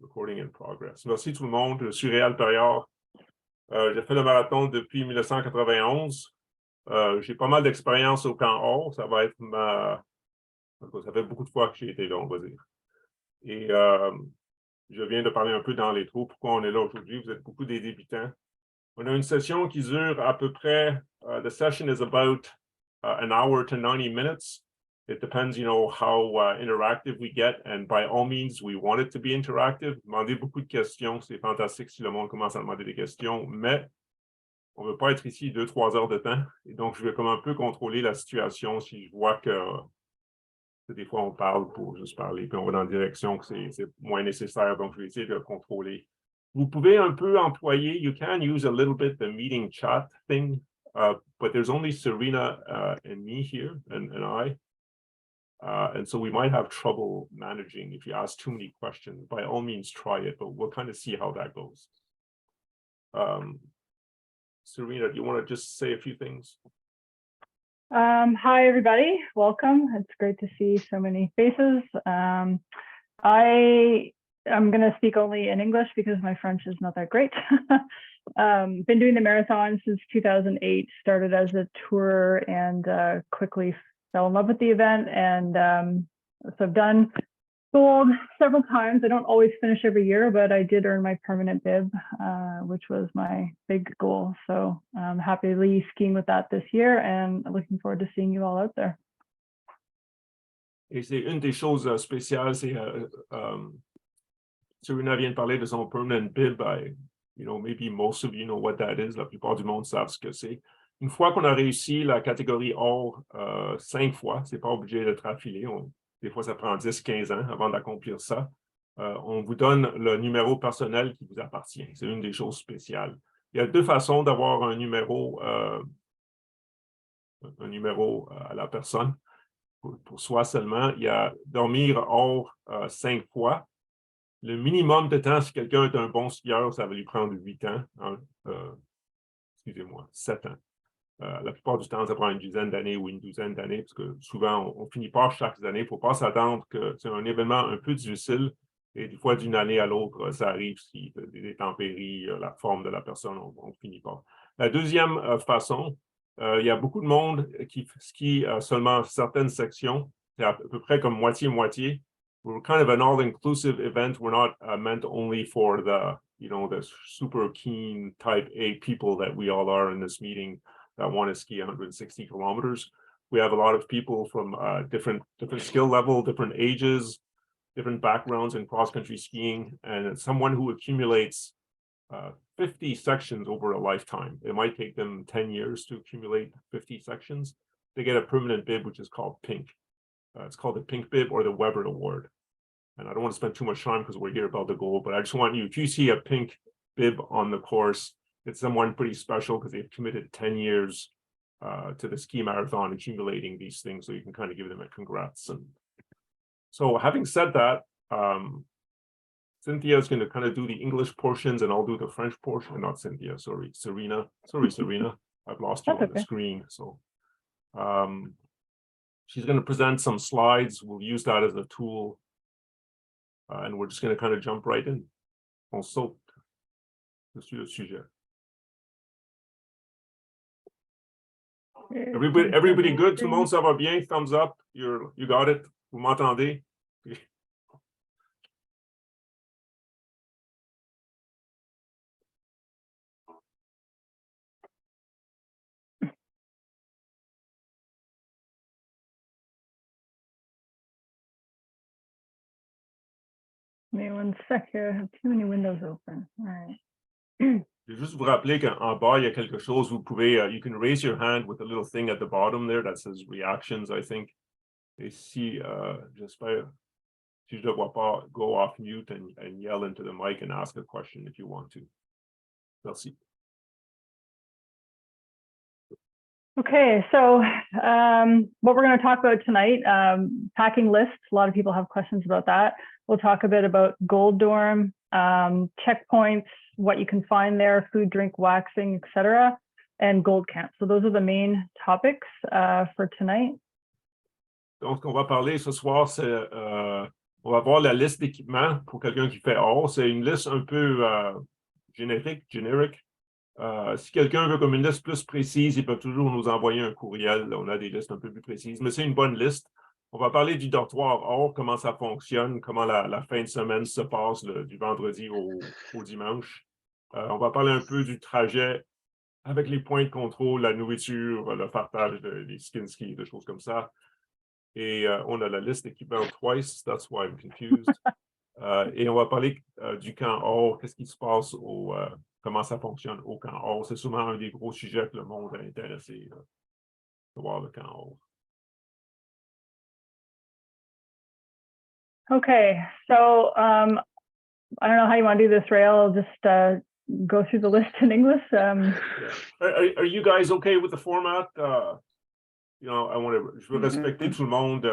Recording in progress. Merci tout le monde. Je suis Réal Perriard. J'ai fait le marathon depuis 1991. J'ai pas mal d'expérience au camp OR. Ça va être ça fait beaucoup de fois que j'ai été là, on va dire. Et je viens de parler un peu dans les trous. Pourquoi on est là aujourd'hui? Vous êtes beaucoup des débutants. On a une session qui dure à peu près, the session is about an hour to 90 minutes. It depends, how interactive we get. And by all means, we want it to be interactive. Demandez beaucoup de questions. C'est fantastique si le monde commence à demander des questions. Mais on ne veut pas être ici 2-3 heures de temps. Et donc, je vais comme un peu contrôler la situation si je vois que des fois, on parle pour juste parler, puis on va dans la direction que c'est moins nécessaire. Donc, je vais essayer de contrôler. Vous pouvez un peu employer, you can use a little bit the meeting chat thing, but there's only Serena and me here, and I. And so we might have trouble managing if you ask too many questions. By all means, try it, but we'll kind of see how that goes. Serena, do you want to just say a few things? Hi, everybody. Welcome. It's great to see so many faces. I'm going to speak only in English because my French is not that great. Been doing the marathon since 2008, started as a tourer and quickly fell in love with the event. And so I've done gold several times. I don't always finish every year, but I did earn my permanent bib, which was my big goal. So I'm happily skiing with that this year and looking forward to seeing you all out there. Et c'est une des choses spéciales, c'est Serena vient de parler de son permanent bib. Maybe most of you know what that is. La plupart du monde savent ce que c'est. Une fois qu'on a réussi la catégorie or 5 fois, c'est pas obligé d'être affilié. Des fois, ça prend 10-15 ans avant d'accomplir ça. On vous donne le numéro personnel qui vous appartient. C'est une des choses spéciales. Il y a 2 façons d'avoir un numéro à la personne. Pour soi seulement, il y a dormir hors 5 fois. Le minimum de temps, si quelqu'un est un bon skieur, ça va lui prendre 8 ans. Excusez-moi, 7 ans. La plupart du temps, ça prend une dizaine d'années ou une douzaine d'années, parce que souvent, on finit pas chaque année. Il ne faut pas s'attendre que c'est un événement un peu difficile. Et des fois, d'une année à l'autre, ça arrive si des intempéries, la forme de la personne, on ne finit pas. La deuxième façon, il y a beaucoup de monde qui skie seulement certaines sections. C'est à peu près comme moitié-moitié. We're kind of an all-inclusive event. We're not meant only for the super keen type A people that we all are in this meeting that want to ski 160 kilometers. We have a lot of people from different skill level, different ages, different backgrounds in cross-country skiing, and someone who accumulates 50 sections over a lifetime. It might take them 10 years to accumulate 50 sections. They get a permanent bib, which is called pink. It's called the Pink Bib or the Weber Award. And I don't want to spend too much time because we're here about the goal, but I just want you, if you see a pink bib on the course, it's someone pretty special because they've committed 10 years to the ski marathon, accumulating these things, so you can kind of give them a congrats. And so having said that, Cynthia is going to kind of do the English portions and I'll do the French portion. Not Cynthia, sorry, Serena. Sorry, Serena. I've lost you on the screen. So she's going to present some slides. We'll use that as a tool. And we're just going to kind of jump right in. On saute sur le sujet. Everybody good? Tout le monde, ça va bien? Thumbs up. You got it? Vous m'entendez? Give me 1 sec here. I have too many windows open. All right. Je vais juste vous rappeler qu'en bas, il y a quelque chose. Vous pouvez, you can raise your hand with a little thing at the bottom there that says reactions, I think. Et si, j'espère, si je ne vois pas, go off mute and yell into the mic and ask a question if you want to. Merci. Okay, so what we're going to talk about tonight, packing lists. A lot of people have questions about that. We'll talk a bit about Gold Dorm, checkpoints, what you can find there, food, drink, waxing, etc., and Gold Camp. So those are the main topics for tonight. Donc, ce qu'on va parler ce soir, c'est On va voir la liste d'équipements pour quelqu'un qui fait or. C'est une liste un peu générique. Si quelqu'un veut comme une liste plus précise, il peut toujours nous envoyer un courriel. On a des listes un peu plus précises, mais c'est une bonne liste. On va parler du dortoir or, comment ça fonctionne, comment la fin de semaine se passe du vendredi au dimanche. On va parler un peu du trajet avec les points de contrôle, la nourriture, le partage des skin skis, des choses comme ça. Et on a la liste d'équipements twice, that's why I'm confused. Et on va parler du camp or, qu'est-ce qui se passe comment ça fonctionne au camp or. C'est souvent un des gros sujets que le monde est intéressé de voir le camp or. Okay, so I don't know how you want to do this, Rael. I'll just go through the list in English. Yeah. Are you guys okay with the format? You know, je veux respecter tout le monde.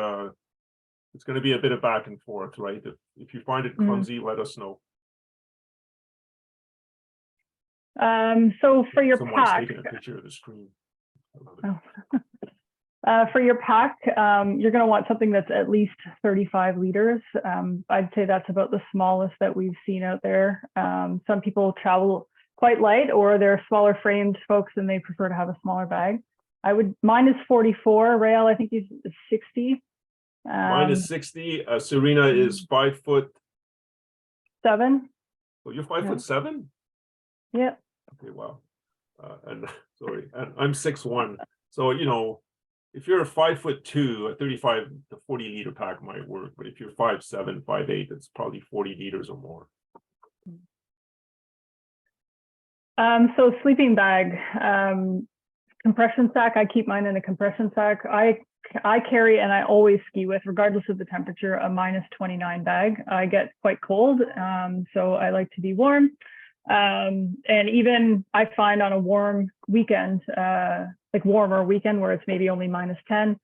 It's going to be a bit of back and forth, right? If you find it clumsy, let us know. So for your Someone's pack, taking a picture of the screen. For your pack, you're going to want something that's at least 35 liters. I'd say that's about the smallest that we've seen out there. Some people travel quite light, or they're smaller framed folks and they prefer to have a smaller bag. Mine is 44. Rael, I think he's 60. Mine is 60. Serena is 5'7". Oh, you're 5'7"? Yeah. Okay, wow. And sorry, and I'm 6'1". So, you know, if you're 5'2", a 35 to 40 liter pack might work. But if you're 5'7", 5'8", it's probably 40 liters or more. So sleeping bag, compression sack. I keep mine in a compression sack. I carry, and I always ski with, regardless of the temperature, a -29 bag. I get quite cold, so I like to be warm. And even I find on a warm weekend, like warmer weekend where it's maybe only -10,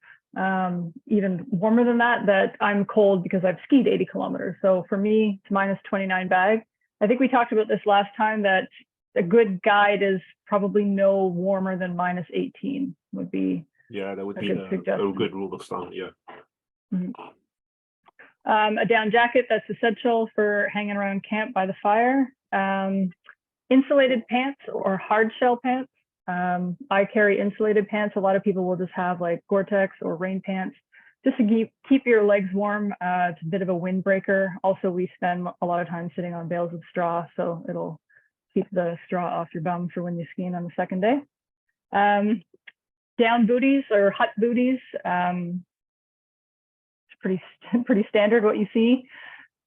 even warmer than that, that I'm cold because I've skied 80 kilometers. So for me, it's -29 bag. I think we talked about this last time, that a good guide is probably no warmer than -18 would be. Yeah, that would be a good rule of thumb. Yeah. Mm-hmm. A down jacket, that's essential for hanging around camp by the fire. Insulated pants or hard shell pants. I carry insulated pants. A lot of people will just have like Gore-Tex or rain pants, just to keep your legs warm. It's a bit of a windbreaker. Also, we spend a lot of time sitting on bales of straw, so it'll keep the straw off your bum for when you're skiing on the second day. Down booties or hut booties. It's pretty standard what you see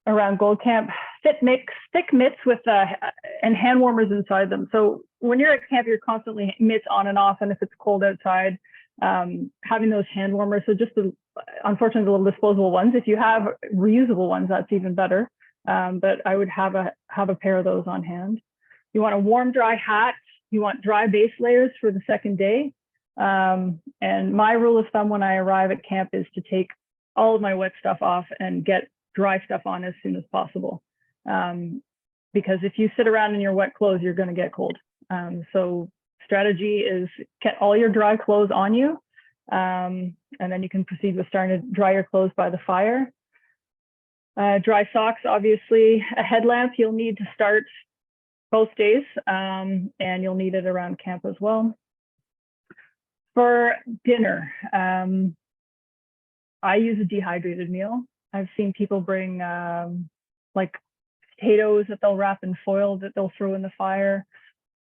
around Gold Camp. Thick mitts with and hand warmers inside them. So when you're at camp, you're constantly mitts on and off, and if it's cold outside, having those hand warmers. So just unfortunately the little disposable ones. If you have reusable ones, that's even better. But I would have a pair of those on hand. You want a warm, dry hat. You want dry base layers for the second day. And my rule of thumb when I arrive at camp is to take all of my wet stuff off and get dry stuff on as soon as possible. Because if you sit around in your wet clothes, you're going to get cold. So strategy is get all your dry clothes on you. And then you can proceed with starting to dry your clothes by the fire. Dry socks, obviously. A headlamp you'll need to start both days, and you'll need it around camp as well. For dinner, I use a dehydrated meal. I've seen people bring like potatoes that they'll wrap in foil that they'll throw in the fire.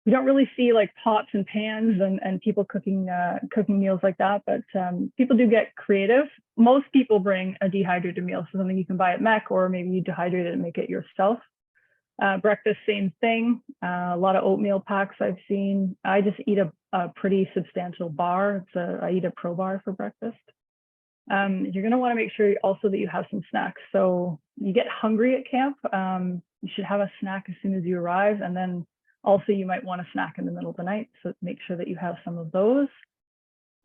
We don't really see like pots and pans and people cooking meals like that, but people do get creative. Most people bring a dehydrated meal, so something you can buy at MEC, or maybe you dehydrate it and make it yourself. Breakfast, same thing. A lot of oatmeal packs I've seen. I just eat a pretty substantial bar. I eat a Pro bar for breakfast. You're going to want to make sure also that you have some snacks. So you get hungry at camp, you should have a snack as soon as you arrive. And then also you might want a snack in the middle of the night. So make sure that you have some of those.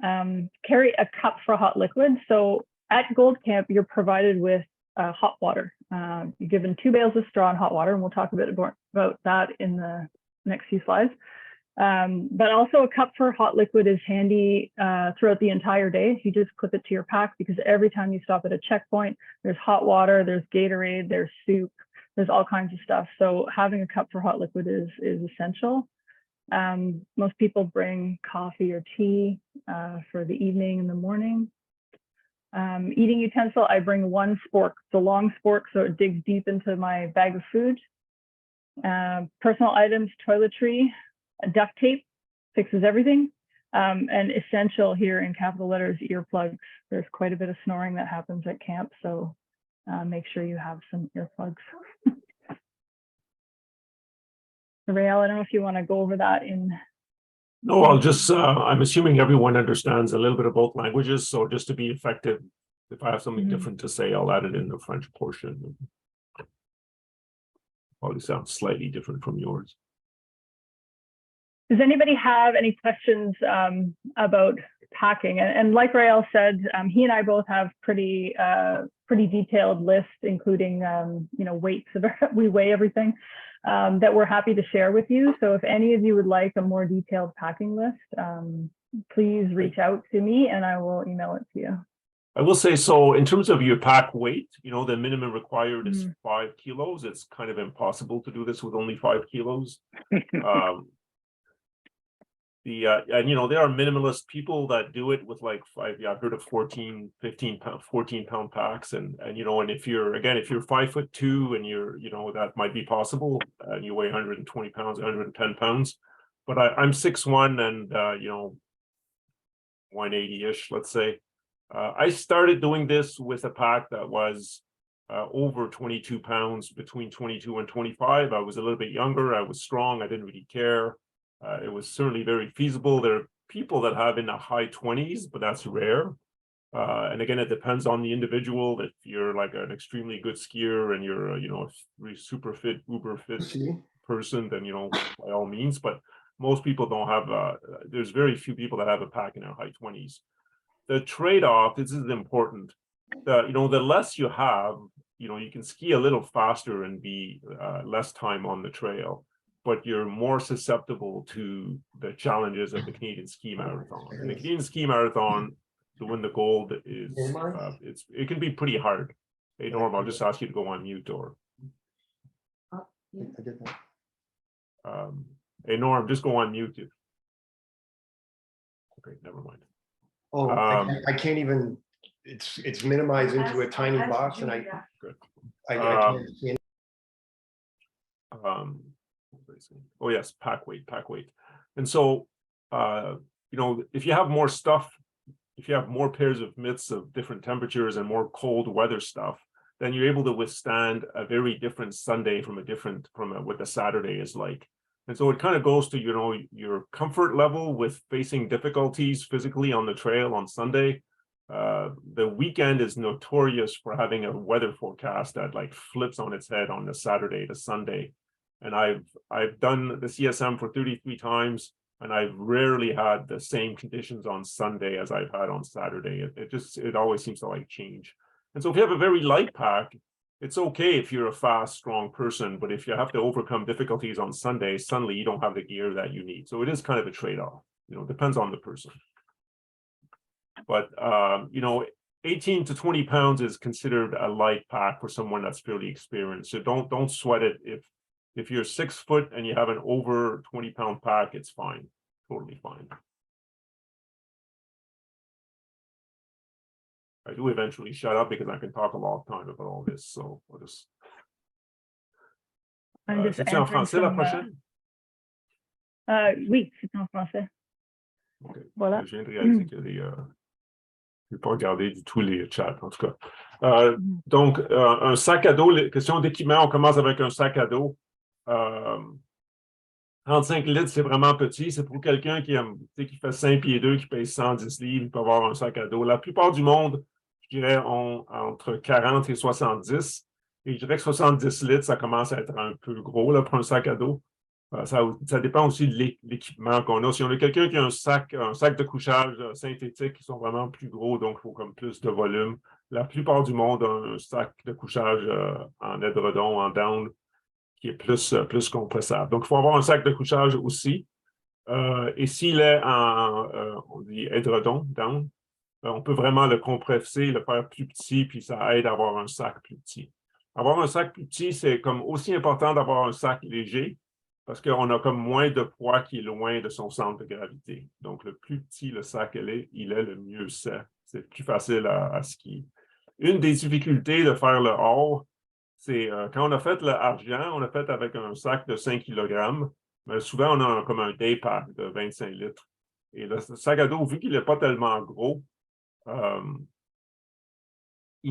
Carry a cup for hot liquid. So at Gold Camp, you're provided with hot water. You're given 2 bales of straw and hot water, and we'll talk a bit more about that in the next few slides. But also a cup for hot liquid is handy throughout the entire day. You just clip it to your pack because every time you stop at a checkpoint, there's hot water, there's Gatorade, there's soup, there's all kinds of stuff. So having a cup for hot liquid is essential. Most people bring coffee or tea for the evening and the morning. Eating utensil, I bring one spork. It's a long spork, so it digs deep into my bag of food. Personal items, toiletry, duct tape fixes everything. And essential here in capital letters, earplugs. There's quite a bit of snoring that happens at camp, so make sure you have some earplugs. Rael, I don't know if you want to go over that in. No, I'll just, I'm assuming everyone understands a little bit of both languages. So just to be effective, if I have something different to say, I'll add it in the French portion. Probably sounds slightly different from yours. Does anybody have any questions about packing? And like Rael said, he and I both have pretty detailed lists, including weights. We weigh everything that we're happy to share with you. So if any of you would like a more detailed packing list, please reach out to me and I will email it to you. I will say, so in terms of your pack weight, the minimum required is 5 kilos. It's kind of impossible to do this with only 5 kilos. There are minimalist people that do it with like 5. Yeah, I've heard of 14 pound packs, and if you're 5'2" and you're that might be possible, and you weigh 120 pounds, 110 pounds, but I'm 6'1" and 180-ish, let's say. I started doing this with a pack that was over 22 pounds, between 22 and 25. I was a little bit younger. I was strong. I didn't really care. It was certainly very feasible. There are people that have in the high 20s, but that's rare. And again, it depends on the individual. If you're like an extremely good skier and you're a super fit, uber fit person, then by all means. But most people don't have. There's very few people that have a pack in their high 20s. The trade-off, this is important. The less you have, you can ski a little faster and be less time on the trail, but you're more susceptible to the challenges of the Canadian Ski Marathon. And the Canadian Ski Marathon, to win the gold, is it can be pretty hard. Hey, Norm, I'll just ask you to go on mute, or I did that. hey, Norm, just go on mute. Okay, never mind. Oh, I can't even. It's minimized into a tiny box, and I can't see it. Oh yes, pack weight. And so if you have more stuff, if you have more pairs of mitts of different temperatures and more cold weather stuff, then you're able to withstand a very different Sunday from what the Saturday is like. And so it kind of goes to your comfort level with facing difficulties physically on the trail on Sunday. The weekend is notorious for having a weather forecast that like flips on its head on the Saturday to Sunday. And I've done the CSM for 33 times, and I've rarely had the same conditions on Sunday as I've had on Saturday. It always seems to like change. And so if you have a very light pack, it's okay if you're a fast, strong person, but if you have to overcome difficulties on Sunday, suddenly you don't have the gear that you need. So it is kind of a trade-off. Depends on the person. But 18 to 20 pounds is considered a light pack for someone that's fairly experienced. So don't sweat it. If you're 6 foot and you have an over 20-pound pack, it's fine, totally fine. I do eventually shut up because I can talk a long time about all this, so I'll just. C'est en français la prochaine? Oui, c'est en français. Okay. Voilà. Je viens de réaliser que je n'ai pas regardé du tout les chats, en tout cas. Donc, un sac à dos, les questions d'équipement, on commence avec un sac à dos. 35 litres, c'est vraiment petit. C'est pour quelqu'un qui fait 5 pieds 2, qui pèse 110 livres, il peut avoir un sac à dos. La plupart du monde, je dirais, ont entre 40 et 70. Et je dirais que 70 litres, ça commence à être un peu gros là, pour un sac à dos. Ça dépend aussi de l'équipement qu'on a. Si on a quelqu'un qui a un sac de couchage synthétique qui sont vraiment plus gros, donc il faut comme plus de volume. La plupart du monde a un sac de couchage en édredon, en down, qui est plus compressable. Donc, il faut avoir un sac de couchage aussi. Et s'il est on dit édredon, down, on peut vraiment le compresser, le faire plus petit, puis ça aide à avoir un sac plus petit. Avoir un sac plus petit, c'est comme aussi important d'avoir un sac léger, parce qu'on a comme moins de poids qui est loin de son centre de gravité. Donc, le plus petit le sac il est, le mieux c'est. C'est plus facile à skier. Une des difficultés de faire le or, c'est quand on a fait l'argent, on a fait avec un sac de 5 kg, mais souvent on a comme un day pack de 25 litres. Et le sac à dos, vu qu'il n'est pas tellement gros, il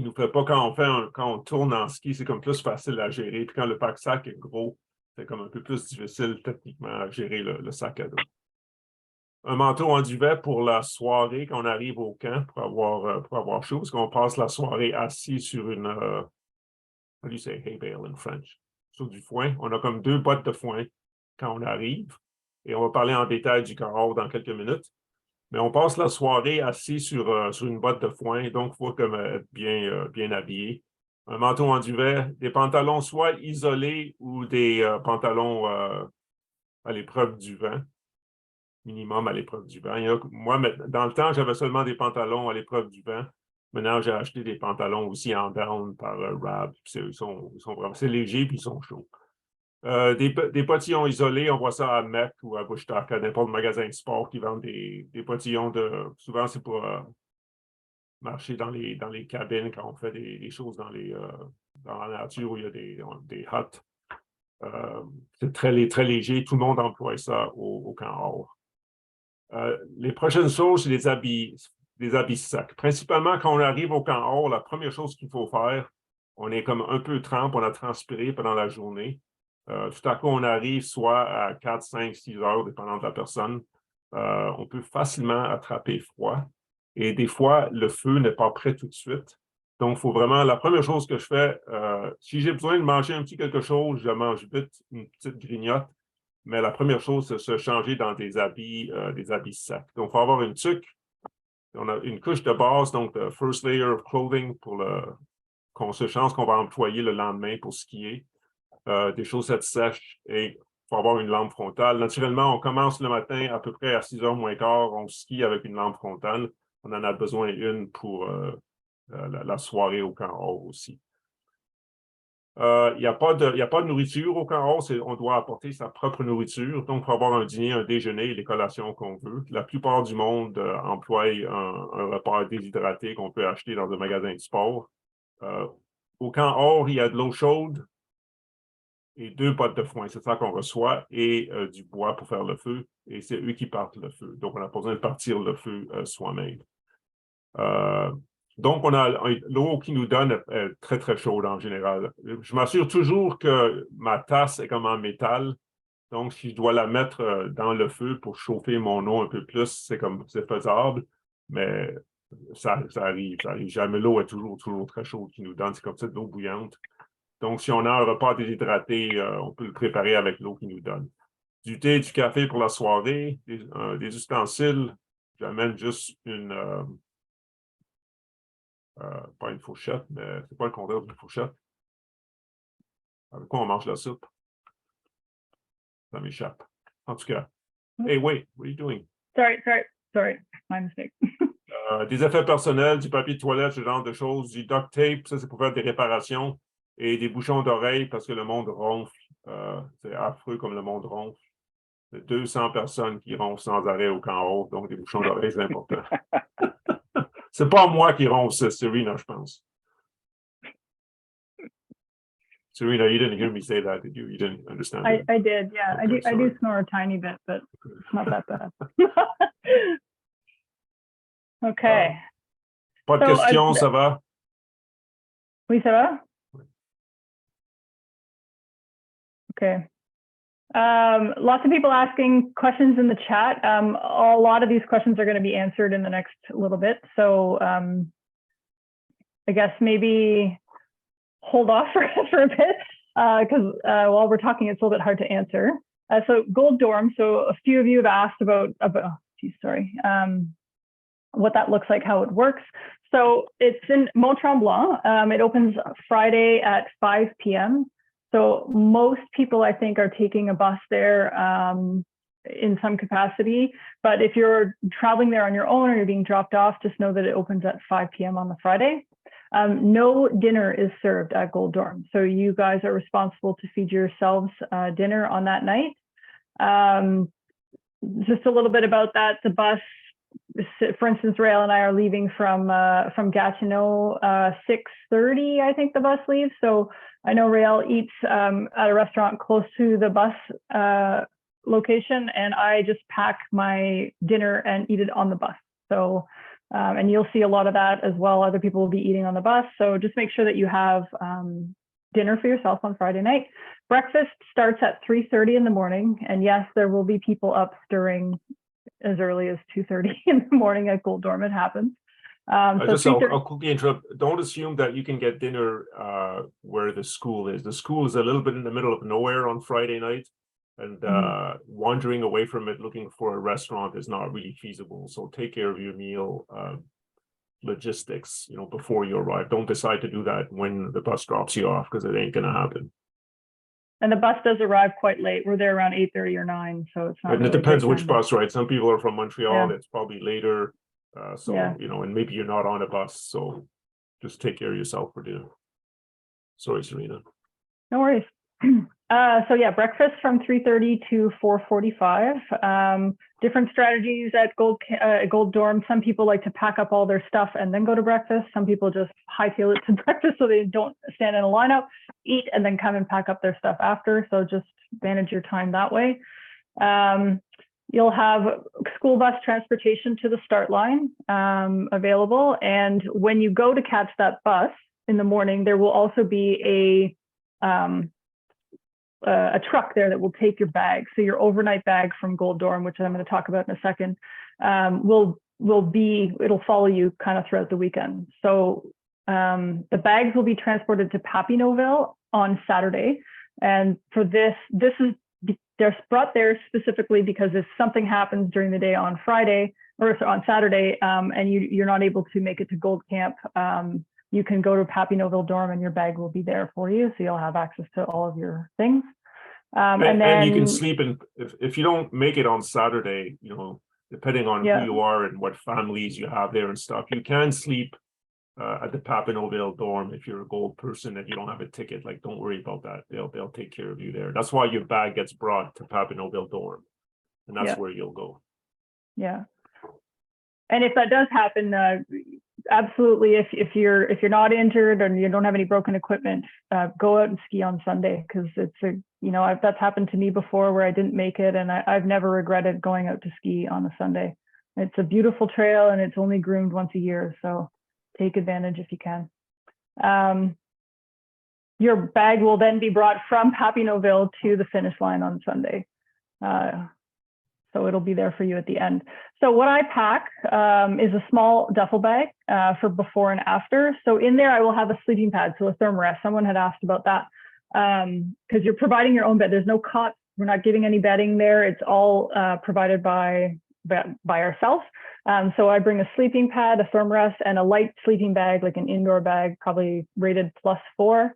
ne nous fait pas quand on tourne en ski, c'est comme plus facile à gérer. Puis quand le pack-sac est gros, c'est comme un peu plus difficile techniquement à gérer le sac à dos. Un manteau en duvet pour la soirée quand on arrive au camp pour avoir chaud, parce qu'on passe la soirée assis sur une how do you say hay bale in French? Sur du foin. On a comme 2 bottes de foin quand on arrive. Et on va parler en détail du Coureur dans quelques minutes. Mais on passe la soirée assis sur une botte de foin, donc il faut comme être bien habillé. Un manteau en duvet, des pantalons soit isolés ou des pantalons à l'épreuve du vent, minimum à l'épreuve du vent. Moi, dans le temps, j'avais seulement des pantalons à l'épreuve du vent. Maintenant, j'ai acheté des pantalons aussi en down par Rab. Ils sont vraiment, c'est léger puis ils sont chauds. Des potillons isolés, on voit ça à Mec ou à Bushtalk, à n'importe quel magasin de sport qui vendent des potillons souvent, c'est pour marcher dans les cabines quand on fait des choses dans la nature où il y a des huts. C'est très léger. Tout le monde emploie ça au camp or. Les prochaines choses, c'est des habits sacs. Principalement, quand on arrive au camp or, la première chose qu'il faut faire, on est comme un peu trempe, on a transpiré pendant la journée. Tout à coup, on arrive soit à 4, 5, 6 heures, dépendant de la personne. On peut facilement attraper froid. Et des fois, le feu n'est pas prêt tout de suite. Donc, il faut vraiment, la première chose que je fais, si j'ai besoin de manger un petit quelque chose, je mange vite une petite grignote. Mais la première chose, c'est se changer dans des habits sacs. Donc, il faut avoir une tuque. On a une couche de base, donc the first layer of clothing qu'on se change qu'on va employer le lendemain pour skier. Des chaussettes sèches et il faut avoir une lampe frontale. Naturellement, on commence le matin à peu près à 6h moins quart, on skie avec une lampe frontale. On en a besoin une pour la soirée au camp or aussi. Il n'y a pas de nourriture au camp or, on doit apporter sa propre nourriture. Donc, il faut avoir un dîner, un déjeuner et les collations qu'on veut. La plupart du monde emploie un repas déshydraté qu'on peut acheter dans un magasin de sport. Au camp or, il y a de l'eau chaude et 2 bottes de foin. C'est ça qu'on reçoit et du bois pour faire le feu. Et c'est eux qui partent le feu. Donc, on n'a pas besoin de partir le feu soi-même. Donc, on a l'eau qui nous donne est très, très chaude en général. Je m'assure toujours que ma tasse est comme en métal. Donc, si je dois la mettre dans le feu pour chauffer mon eau un peu plus, c'est faisable. Mais ça arrive jamais. L'eau est toujours très chaude qui nous donne. C'est comme ça de l'eau bouillante. Donc, si on a un repas déshydraté, on peut le préparer avec l'eau qu'il nous donne. Du thé, du café pour la soirée, des ustensiles. J'amène juste pas une fourchette, mais c'est pas le contraire d'une fourchette. Avec quoi on mange la soupe? Ça m'échappe. En tout cas. Hey, wait, what are you doing? Sorry, my mistake. Des effets personnels, du papier de toilette, ce genre de choses, du duct tape, ça c'est pour faire des réparations, et des bouchons d'oreilles parce que le monde ronfle. C'est affreux comme le monde ronfle. C'est 200 personnes qui ronflent sans arrêt au camp haut, donc des bouchons d'oreilles, c'est important. C'est pas moi qui ronfle, c'est Serena, je pense. Serena, you didn't hear me say that, did you? You didn't understand it? I did, yeah. Okay, I do snore a tiny bit, but it's not that bad. Okay. Pas de questions, ça va? Oui, ça va? Okay. Lots of people asking questions in the chat. A lot of these questions are going to be answered in the next little bit. So I guess maybe hold off for a bit because while we're talking, it's a little bit hard to answer. So Gold Dorm. So a few of you have asked about what that looks like, how it works. So it's in Mont Tremblant. It opens Friday at 5 p.m. So most people, I think, are taking a bus there in some capacity. But if you're traveling there on your own or you're being dropped off, just know that it opens at 5 p.m. on the Friday. No dinner is served at Gold Dorm. So you guys are responsible to feed yourselves dinner on that night. Just a little bit about that. The bus, for instance, Rael and I are leaving from Gatineau 6:30, I think the bus leaves. So I know Rael eats at a restaurant close to the bus location, and I just pack my dinner and eat it on the bus. So, and you'll see a lot of that as well. Other people will be eating on the bus. So just make sure that you have dinner for yourself on Friday night. Breakfast starts at 3:30 in the morning. And yes, there will be people up stirring as early as 2:30 in the morning at Gold Dorm. It happens. I'll quickly interrupt. Don't assume that you can get dinner where the school is. The school is a little bit in the middle of nowhere on Friday night, and wandering away from it looking for a restaurant is not really feasible. So take care of your meal logistics, before you arrive. Don't decide to do that when the bus drops you off, because it ain't going to happen. And the bus does arrive quite late. We're there around 8:30 or 9, so it's not. And it depends which bus, right? Some people are from Montreal. It's probably later. And maybe you're not on a bus, so just take care of yourself for dinner. Sorry, Serena. No worries. Breakfast from 3:30 to 4:45. Different strategies at Gold Dorm. Some people like to pack up all their stuff and then go to breakfast. Some people just hightail it to breakfast so they don't stand in a lineup, eat, and then come and pack up their stuff after. So just manage your time that way. You'll have school bus transportation to the start line available. And when you go to catch that bus in the morning, there will also be a truck there that will take your bag. So your overnight bag from Gold Dorm, which I'm going to talk about in a second, it'll follow you kind of throughout the weekend. So the bags will be transported to Papineauville on Saturday. And for they're brought there specifically because if something happens during the day on Friday or on Saturday, and you're not able to make it to Gold Camp, you can go to Papineauville Dorm and your bag will be there for you. So you'll have access to all of your things. And you can sleep in, if you don't make it on Saturday, depending on who you are and what families you have there and stuff, you can sleep at the Papineauville Dorm if you're a Gold person and you don't have a ticket. Like, don't worry about that. They'll take care of you there. That's why your bag gets brought to Papineauville Dorm, and that's where you'll go. Yeah. And if that does happen, absolutely, if you're not injured and you don't have any broken equipment, go out and ski on Sunday, because that's happened to me before where I didn't make it, and I've never regretted going out to ski on a Sunday. It's a beautiful trail and it's only groomed once a year, so take advantage if you can. Your bag will then be brought from Papineauville to the finish line on Sunday. So it'll be there for you at the end. So what I pack is a small duffel bag for before and after. So in there, I will have a sleeping pad, so a thermarest. Someone had asked about that, because you're providing your own bed. There's no cot. We're not giving any bedding there. It's all provided by ourselves. So I bring a sleeping pad, a thermarest, and a light sleeping bag, like an indoor bag, probably rated +4.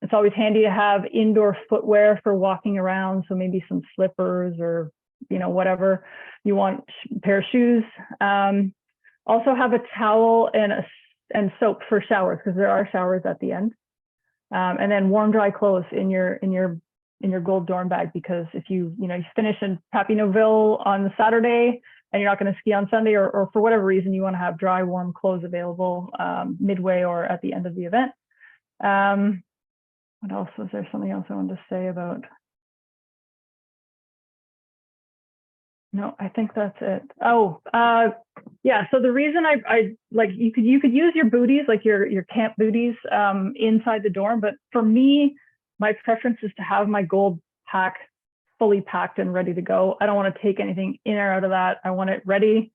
It's always handy to have indoor footwear for walking around. So maybe some slippers or whatever you want, a pair of shoes. Also have a towel and soap for showers, because there are showers at the end. And then warm, dry clothes in your Gold Dorm bag, because if you finish in Papineauville on the Saturday and you're not going to ski on Sunday, or for whatever reason you want to have dry, warm clothes available midway or at the end of the event. What else? Was there something else I wanted to say about? No, I think that's it. Oh, yeah. So the reason I like, you could use your booties, like your camp booties, inside the dorm. But for me, my preference is to have my Gold pack fully packed and ready to go. I don't want to take anything in or out of that. I want it ready,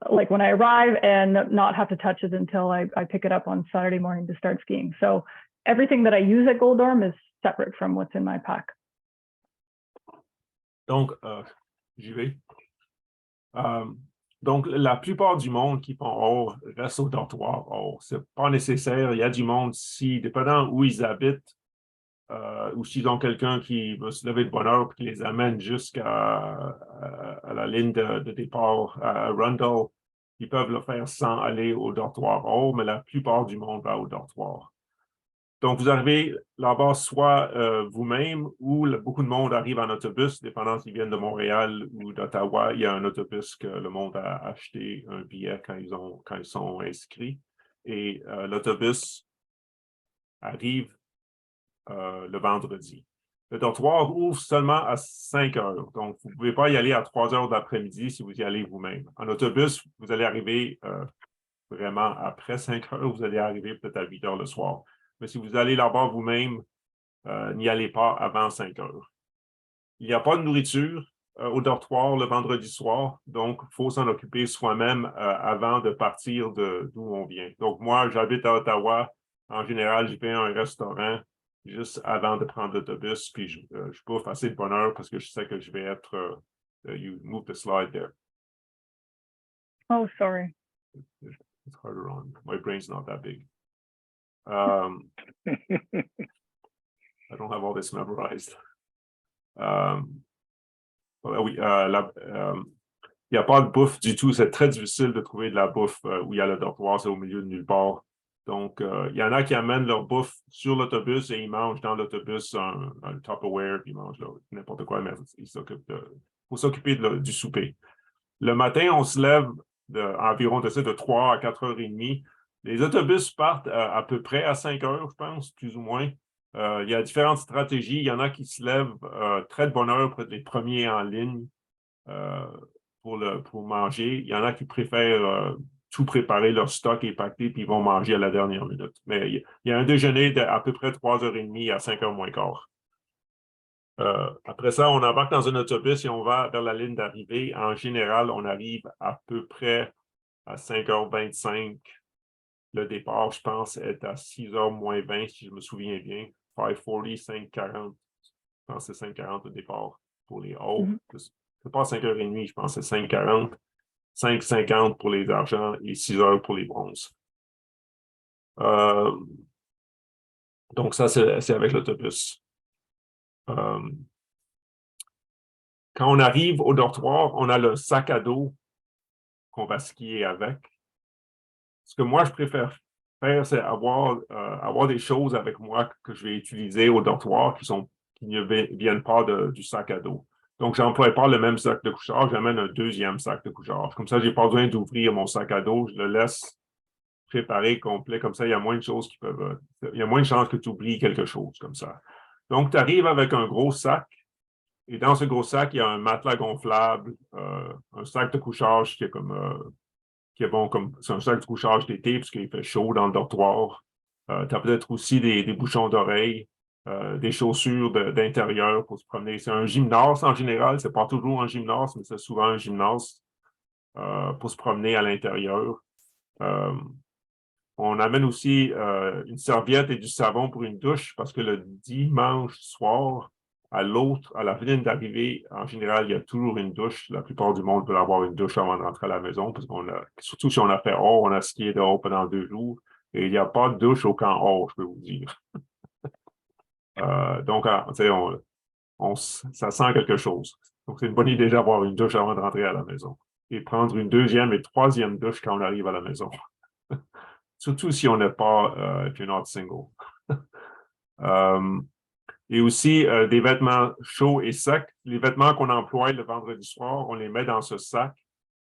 like when I arrive, and not have to touch it until I pick it up on Saturday morning to start skiing. So everything that I use at Gold Dorm is separate from what's in my pack. Donc, j'y vais. Donc, la plupart du monde qui font or reste au dortoir. Or, c'est pas nécessaire. Il y a du monde, si, dépendant où ils habitent, ou s'ils ont quelqu'un qui veut se lever de bonne heure et qui les amène jusqu'à la ligne de départ à Rundle, ils peuvent le faire sans aller au dortoir haut, mais la plupart du monde va au dortoir. Donc, vous arrivez là-bas soit vous-même ou beaucoup de monde arrive en autobus, dépendant s'ils viennent de Montréal ou d'Ottawa. Il y a un autobus que le monde a acheté un billet quand ils sont inscrits. Et l'autobus arrive le vendredi. Le dortoir ouvre seulement à 5 heures. Donc, vous ne pouvez pas y aller à 3 heures d'après-midi si vous y allez vous-même. En autobus, vous allez arriver vraiment après 5 heures, vous allez arriver peut-être à 8 heures le soir. Mais si vous allez là-bas vous-même, n'y allez pas avant 5 heures. Il n'y a pas de nourriture au dortoir le vendredi soir, donc il faut s'en occuper soi-même avant de partir d'où on vient. Donc, moi, j'habite à Ottawa. En général, je vais à un restaurant juste avant de prendre l'autobus, puis je bouffe assez de bonne heure parce que je sais que je vais être... you move the slide there. Oh, sorry. It's harder on. My brain's not that big. I don't have all this memorized. Oui, il n'y a pas de bouffe du tout. C'est très difficile de trouver de la bouffe où il y a le dortoir, c'est au milieu de nulle part. Donc, il y en a qui amènent leur bouffe sur l'autobus et ils mangent dans l'autobus un Tupperware, puis ils mangent n'importe quoi, mais il faut s'occuper du souper. Le matin, on se lève environ de 3 à 4h30. Les autobus partent à peu près à 5 heures, je pense, plus ou moins. Il y a différentes stratégies. Il y en a qui se lèvent très de bonne heure pour être les premiers en ligne pour manger. Il y en a qui préfèrent tout préparer, leur stock est pacté, puis ils vont manger à la dernière minute. Mais il y a un déjeuner d'à peu près 3h30 à 5h moins quart. Après ça, on embarque dans un autobus et on va vers la ligne d'arrivée. En général, on arrive à peu près à 5h25. Le départ, je pense, est à 6h moins 20, si je me souviens bien. 5:40, 5:40. Je pense que c'est 5:40 le départ pour les hauts. C'est pas 5h30, je pense que c'est 5:40. 5:50 pour les argents et 6h pour les bronzes. Donc, ça, c'est avec l'autobus. Quand on arrive au dortoir, on a le sac à dos qu'on va skier avec. Ce que moi, je préfère faire, c'est avoir des choses avec moi que je vais utiliser au dortoir qui ne viennent pas du sac à dos. Donc, je n'emploie pas le même sac de couchage, j'amène un deuxième sac de couchage. Comme ça, je n'ai pas besoin d'ouvrir mon sac à dos, je le laisse préparé, complet. Comme ça, il y a moins de choses il y a moins de chances que tu oublies quelque chose comme ça. Donc, tu arrives avec un gros sac. Et dans ce gros sac, il y a un matelas gonflable, un sac de couchage qui est bon, c'est un sac de couchage d'été parce qu'il fait chaud dans le dortoir. Tu as peut-être aussi des bouchons d'oreilles, des chaussures d'intérieur pour se promener. C'est un gymnase en général, c'est pas toujours un gymnase, mais c'est souvent un gymnase pour se promener à l'intérieur. On amène aussi une serviette et du savon pour une douche parce que le dimanche soir, à la ligne d'arrivée, en général, il y a toujours une douche. La plupart du monde veut avoir une douche avant de rentrer à la maison parce surtout si on a fait haut, on a skié dehors pendant 2 jours et il n'y a pas de douche au camp haut, je peux vous dire. Donc, ça sent quelque chose. Donc, c'est une bonne idée d'avoir une douche avant de rentrer à la maison et prendre une deuxième et troisième douche quand on arrive à la maison. Surtout si on n'est pas, if you're not single. Et aussi des vêtements chauds et secs. Les vêtements qu'on emploie le vendredi soir, on les met dans ce sac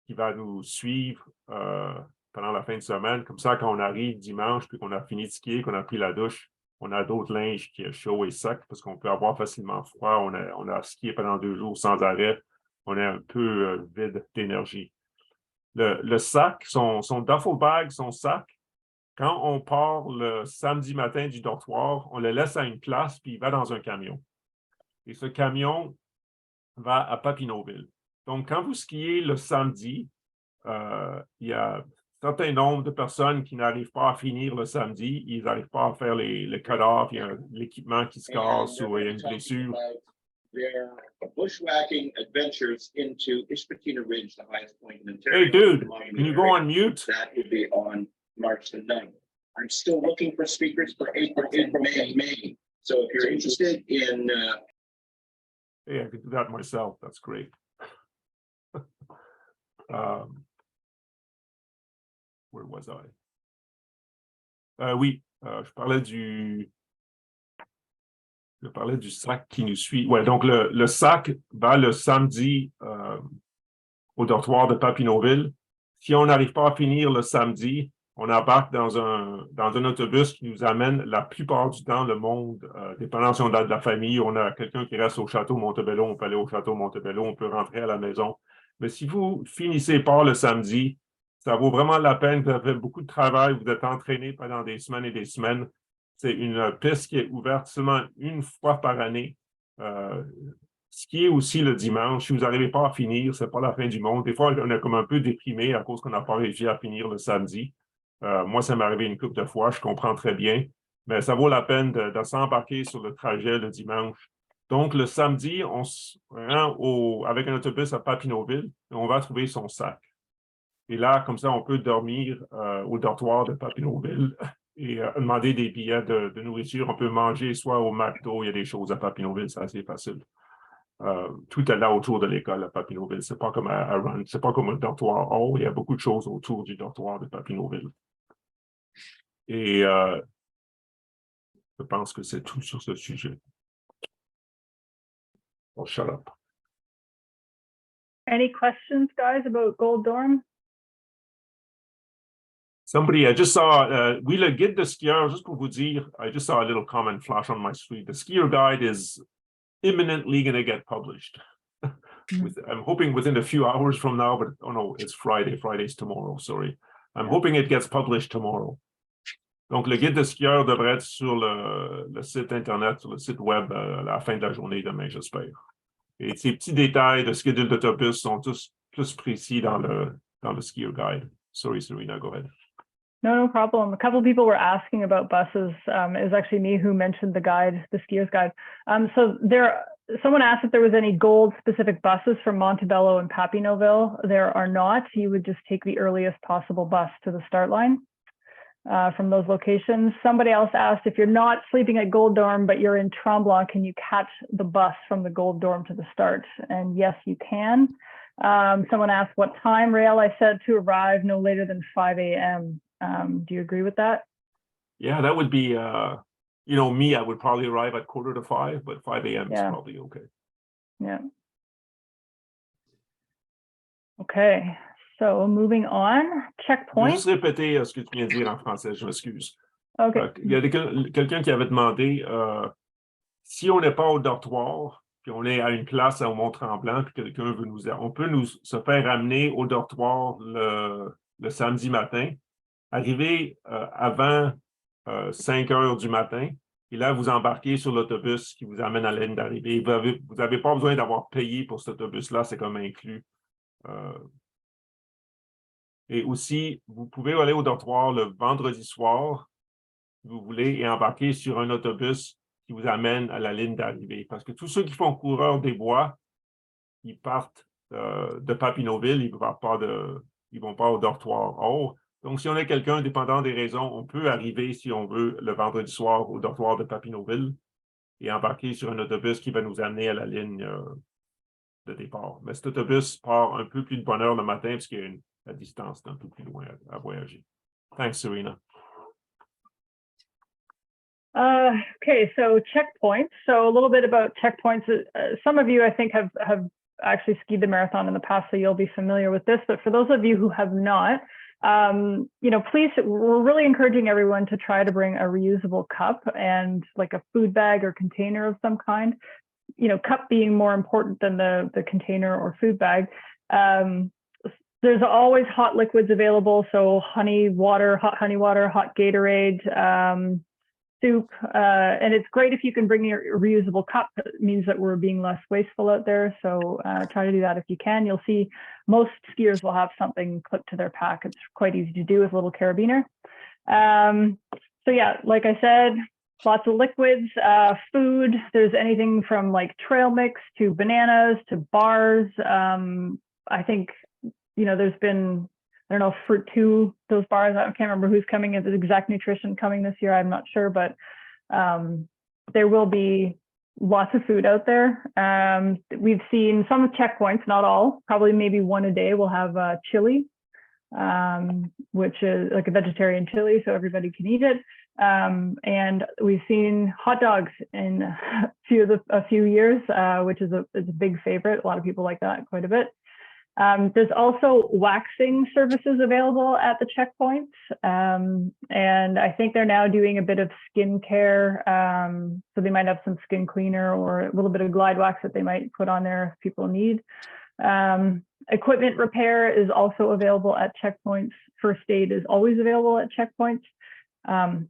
qui va nous suivre pendant la fin de semaine. Comme ça, quand on arrive dimanche, puis qu'on a fini de skier, qu'on a pris la douche, on a d'autres linges qui est chaud et sec parce qu'on peut avoir facilement froid. On a skié pendant 2 jours sans arrêt. On est un peu vide d'énergie. Le sac, son duffel bag, son sac, quand on part le samedi matin du dortoir, on le laisse à une place, puis il va dans un camion. Et ce camion va à Papineauville. Donc, quand vous skiez le samedi, il y a un certain nombre de personnes qui n'arrivent pas à finir le samedi. Ils n'arrivent pas à faire les cut-offs. Il y a l'équipement qui se casse ou il y a une blessure. Their bushwhacking adventures into Ispatina Ridge, the highest point in Ontario. Hey, dude, can you go on mute? That will be on March the 9th. I'm still looking for speakers for April and May. So if you're you're interested in, Hey, I could do that myself. That's great. Where was I? Oui, je parlais du sac qui nous suit. Ouais, donc le sac va le samedi au dortoir de Papineauville. Si on n'arrive pas à finir le samedi, on embarque dans un autobus qui nous amène la plupart du temps le monde, dépendant si on a de la famille, on a quelqu'un qui reste au château Montebello, on peut aller au château Montebello, on peut rentrer à la maison. Mais si vous finissez par le samedi, ça vaut vraiment la peine, vous avez beaucoup de travail, vous êtes entraîné pendant des semaines et des semaines. C'est une piste qui est ouverte seulement une fois par année. Skier aussi le dimanche, si vous n'arrivez pas à finir, c'est pas la fin du monde. Des fois, on est comme un peu déprimé à cause qu'on n'a pas réussi à finir le samedi. Moi, ça m'est arrivé une couple de fois, je comprends très bien, mais ça vaut la peine de s'embarquer sur le trajet le dimanche. Donc, le samedi, on se rend avec un autobus à Papineauville et on va trouver son sac. Et là, comme ça, on peut dormir au dortoir de Papineauville et demander des billets de nourriture. On peut manger soit au McDo, il y a des choses à Papineauville, c'est assez facile. Tout est là autour de l'école à Papineauville. C'est pas comme à Run, c'est pas comme un dortoir haut. Il y a beaucoup de choses autour du dortoir de Papineauville. Et je pense que c'est tout sur ce sujet. I'll shut up. Any questions, guys, about Gold Dorm? Somebody, I just saw, oui, le guide de skieur, juste pour vous dire, I just saw a little comment flash on my screen. The skier guide is imminently going to get published. I'm hoping within a few hours from now, but oh no, it's Friday. Friday's tomorrow, sorry. I'm hoping it gets published tomorrow. Donc, le guide de skieur devrait être sur le site Internet, sur le site web à la fin de la journée demain, j'espère. Et ces petits détails de schedule d'autobus sont tous plus précis dans le skier guide. Sorry, Serena, go ahead. No problem. A couple of people were asking about buses. It was actually me who mentioned the guide, the skier's guide. Someone asked if there was any gold specific buses from Montebello and Papineauville. There are not. You would just take the earliest possible bus to the start line from those locations. Somebody else asked if you're not sleeping at Gold Dorm, but you're in Tremblant, can you catch the bus from the Gold Dorm to the start? And yes, you can. Someone asked what time, Rael. I said to arrive no later than 5 a.m. Do you agree with that? Yeah, that would be, me, I would probably arrive at 4:45, but 5 a.m. is probably okay. Yeah. Okay, so moving on, checkpoint. Je vais juste répéter ce que tu viens de dire en français, je m'excuse. Okay. Il y a quelqu'un qui avait demandé, si on n'est pas au dortoir, puis on est à une place au Mont-Tremblant, puis quelqu'un veut on peut se faire amener au dortoir le samedi matin, arriver avant 5 heures du matin, et là, vous embarquez sur l'autobus qui vous amène à la ligne d'arrivée. Vous n'avez pas besoin d'avoir payé pour cet autobus-là, c'est comme inclus. Et aussi, vous pouvez aller au dortoir le vendredi soir, si vous voulez, et embarquer sur un autobus qui vous amène à la ligne d'arrivée. Parce que tous ceux qui font Coureur des Bois, ils partent de Papineauville, ils ne vont pas au dortoir haut. Donc, si on est quelqu'un, dépendant des raisons, on peut arriver, si on veut, le vendredi soir au dortoir de Papineauville et embarquer sur un autobus qui va nous amener à la ligne de départ. Mais cet autobus part un peu plus de bonne heure le matin parce que la distance est un peu plus loin à voyager. Thanks, Serena. Okay, so checkpoints. So a little bit about checkpoints. Some of you, I think, have actually skied the marathon in the past, so you'll be familiar with this. But for those of you who have not, please, we're really encouraging everyone to try to bring a reusable cup and like a food bag or container of some kind. Cup being more important than the container or food bag. There's always hot liquids available, so hot honey water, hot Gatorade, soup, and it's great if you can bring your reusable cup. It means that we're being less wasteful out there, so try to do that if you can. You'll see most skiers will have something clipped to their pack. It's quite easy to do with a little carabiner. So yeah, like I said, lots of liquids, food. There's anything from like trail mix to bananas to bars. I think, there's been, I don't know, Fruit 2, those bars, I can't remember who's coming in, the Exact Nutrition coming this year, I'm not sure, but there will be lots of food out there. We've seen some checkpoints, not all, probably maybe one a day will have chili, which is like a vegetarian chili, so everybody can eat it. And we've seen hot dogs in a few years, which is a big favorite. A lot of people like that quite a bit. There's also waxing services available at the checkpoints. And I think they're now doing a bit of skincare. So they might have some skin cleaner or a little bit of Glide Wax that they might put on there if people need. Equipment repair is also available at checkpoints. First aid is always available at checkpoints.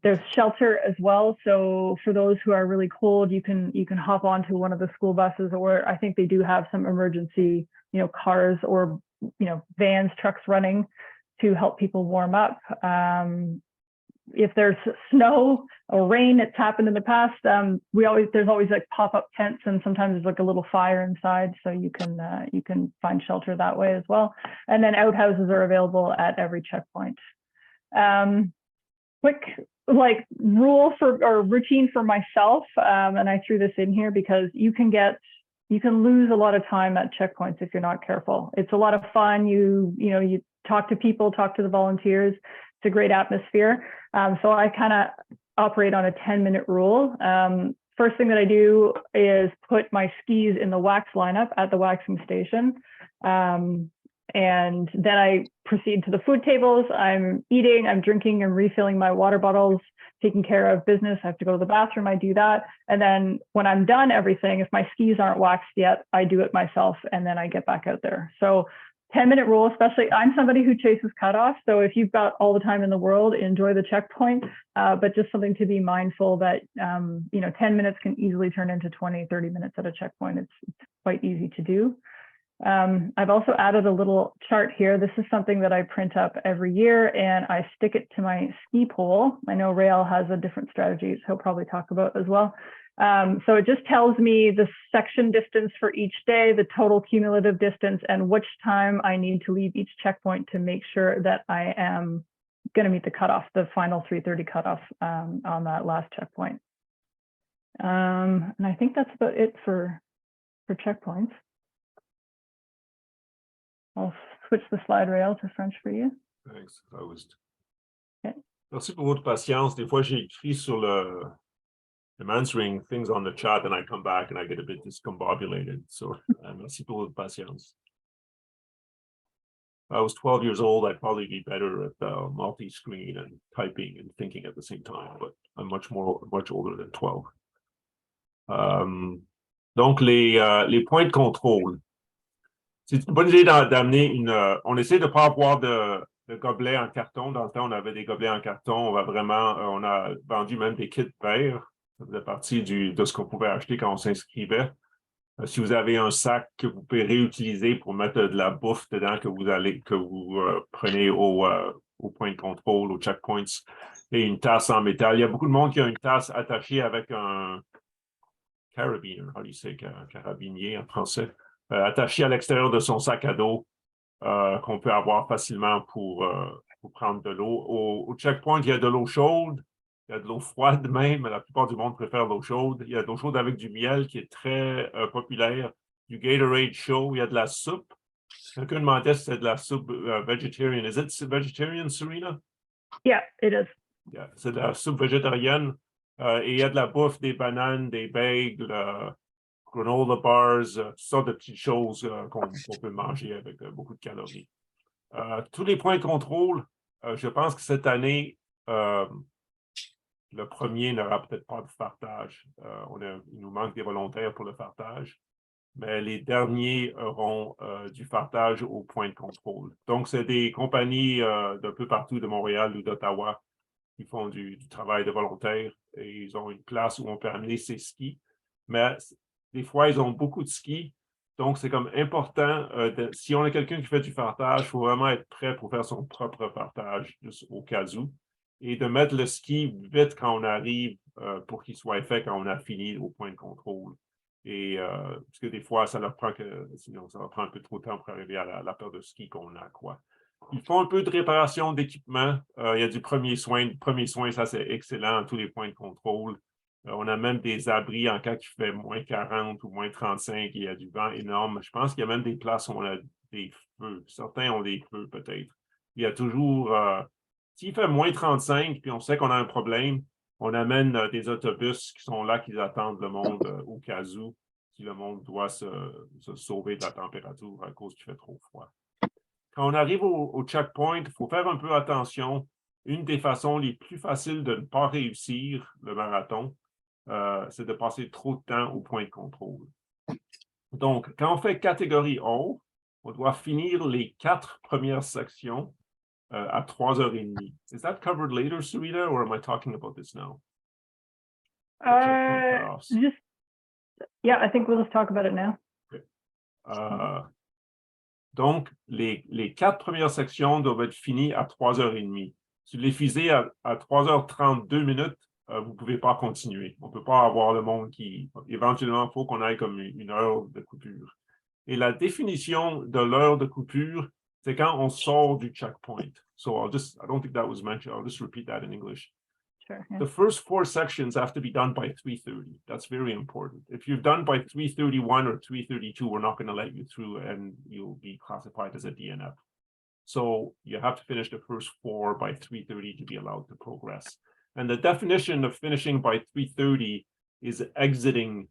There's shelter as well. So for those who are really cold, you can hop onto one of the school buses, or I think they do have some emergency, cars or, vans, trucks running to help people warm up. If there's snow or rain, it's happened in the past. There's always like pop-up tents, and sometimes there's like a little fire inside, so you can find shelter that way as well. And then outhouses are available at every checkpoint. Quick rule or routine for myself, and I threw this in here because you can lose a lot of time at checkpoints if you're not careful. It's a lot of fun. You talk to people, talk to the volunteers. It's a great atmosphere. So I kind of operate on a 10-minute rule. First thing that I do is put my skis in the wax lineup at the waxing station. And then I proceed to the food tables. I'm eating, I'm drinking, I'm refilling my water bottles, taking care of business. I have to go to the bathroom, I do that. And then when I'm done everything, if my skis aren't waxed yet, I do it myself, and then I get back out there. So 10-minute rule, especially, I'm somebody who chases cutoffs. So if you've got all the time in the world, enjoy the checkpoint, but just something to be mindful that, 10 minutes can easily turn into 20, 30 minutes at a checkpoint. It's quite easy to do. I've also added a little chart here. This is something that I print up every year, and I stick it to my ski pole. I know Rael has a different strategy, so he'll probably talk about as well. So it just tells me the section distance for each day, the total cumulative distance, and which time I need to leave each checkpoint to make sure that I am going to meet the cutoff, the final 3:30 cutoff on that last checkpoint. And I think that's about it for checkpoints. I'll switch the slide rail to French for you. Thanks. Okay. Merci pour votre patience. Des fois, j'ai écrit sur I'm answering things on the chat, and I come back and I get a bit discombobulated. So merci pour votre patience. If I was 12 years old, I'd probably be better at multi-screen and typing and thinking at the same time, but I'm much older than 12. Donc, les points de contrôle. C'est une bonne idée d'amener on essaie de ne pas avoir de gobelets en carton. Dans le temps, on avait des gobelets en carton. On a vendu même des kits verts. Ça faisait partie de ce qu'on pouvait acheter quand on s'inscrivait. Si vous avez un sac que vous pouvez réutiliser pour mettre de la bouffe dedans que vous prenez au point de contrôle, aux checkpoints, et une tasse en métal. Il y a beaucoup de monde qui a une tasse attachée avec un carabiner, how do you say, carabinier en français, attaché à l'extérieur de son sac à dos, qu'on peut avoir facilement pour prendre de l'eau. Au checkpoint, il y a de l'eau chaude, il y a de l'eau froide même, la plupart du monde préfère l'eau chaude. Il y a de l'eau chaude avec du miel qui est très populaire, du Gatorade chaud, il y a de la soupe. Quelqu'un demandait si c'est de la soupe vegetarian. Is it vegetarian, Serena? Yeah, it is. Yeah, c'est de la soupe végétarienne. Et il y a de la bouffe, des bananes, des bagels, granola bars, toutes sortes de petites choses qu'on peut manger avec beaucoup de calories. Tous les points de contrôle, je pense que cette année, le premier n'aura peut-être pas de fartage. Il nous manque des volontaires pour le fartage, mais les derniers auront du fartage au point de contrôle. Donc, c'est des compagnies d'un peu partout de Montréal ou d'Ottawa qui font du travail de volontaires, et ils ont une place où on peut amener ses skis. Mais des fois, ils ont beaucoup de skis. Donc, c'est comme important, si on a quelqu'un qui fait du fartage, il faut vraiment être prêt pour faire son propre fartage, juste au cas où. Et de mettre le ski vite quand on arrive pour qu'il soit fait quand on a fini au point de contrôle. Et parce que des fois, sinon, ça va prendre un peu trop de temps pour arriver à la paire de skis qu'on a, quoi. Ils font un peu de réparation d'équipement. Il y a du premier soin. Le premier soin, ça, c'est excellent à tous les points de contrôle. On a même des abris en cas qu'il fait moins 40 ou moins 35 et il y a du vent énorme. Je pense qu'il y a même des places où on a des feux. Certains ont des feux peut-être. Il y a toujours, s'il fait moins 35 puis on sait qu'on a un problème, on amène des autobus qui sont là, qui attendent le monde au cas où, si le monde doit se sauver de la température à cause qu'il fait trop froid. Quand on arrive au checkpoint, il faut faire un peu attention. Une des façons les plus faciles de ne pas réussir le marathon, c'est de passer trop de temps au point de contrôle. Donc, quand on fait catégorie O, on doit finir les 4 premières sections à 3h30. Is that covered later, Sarita, or am I talking about this now? Yeah, I think we'll just talk about it now. Okay. Donc, les 4 premières sections doivent être finies à 3h30. Si vous les finissez à 3h32 minutes, vous ne pouvez pas continuer. On ne peut pas avoir le monde qui... Éventuellement, il faut qu'on aille comme une heure de coupure. Et la définition de l'heure de coupure, c'est quand on sort du checkpoint. So I don't think that was mentioned. I'll just repeat that in English. Sure, yeah. The first 4 sections have to be done by 3:30. That's very important. If you've done by 3:31 or 3:32, we're not going to let you through and you'll be classified as a DNF. So you have to finish the first 4 by 3:30 to be allowed to progress. And the definition of finishing by 3:30 is exiting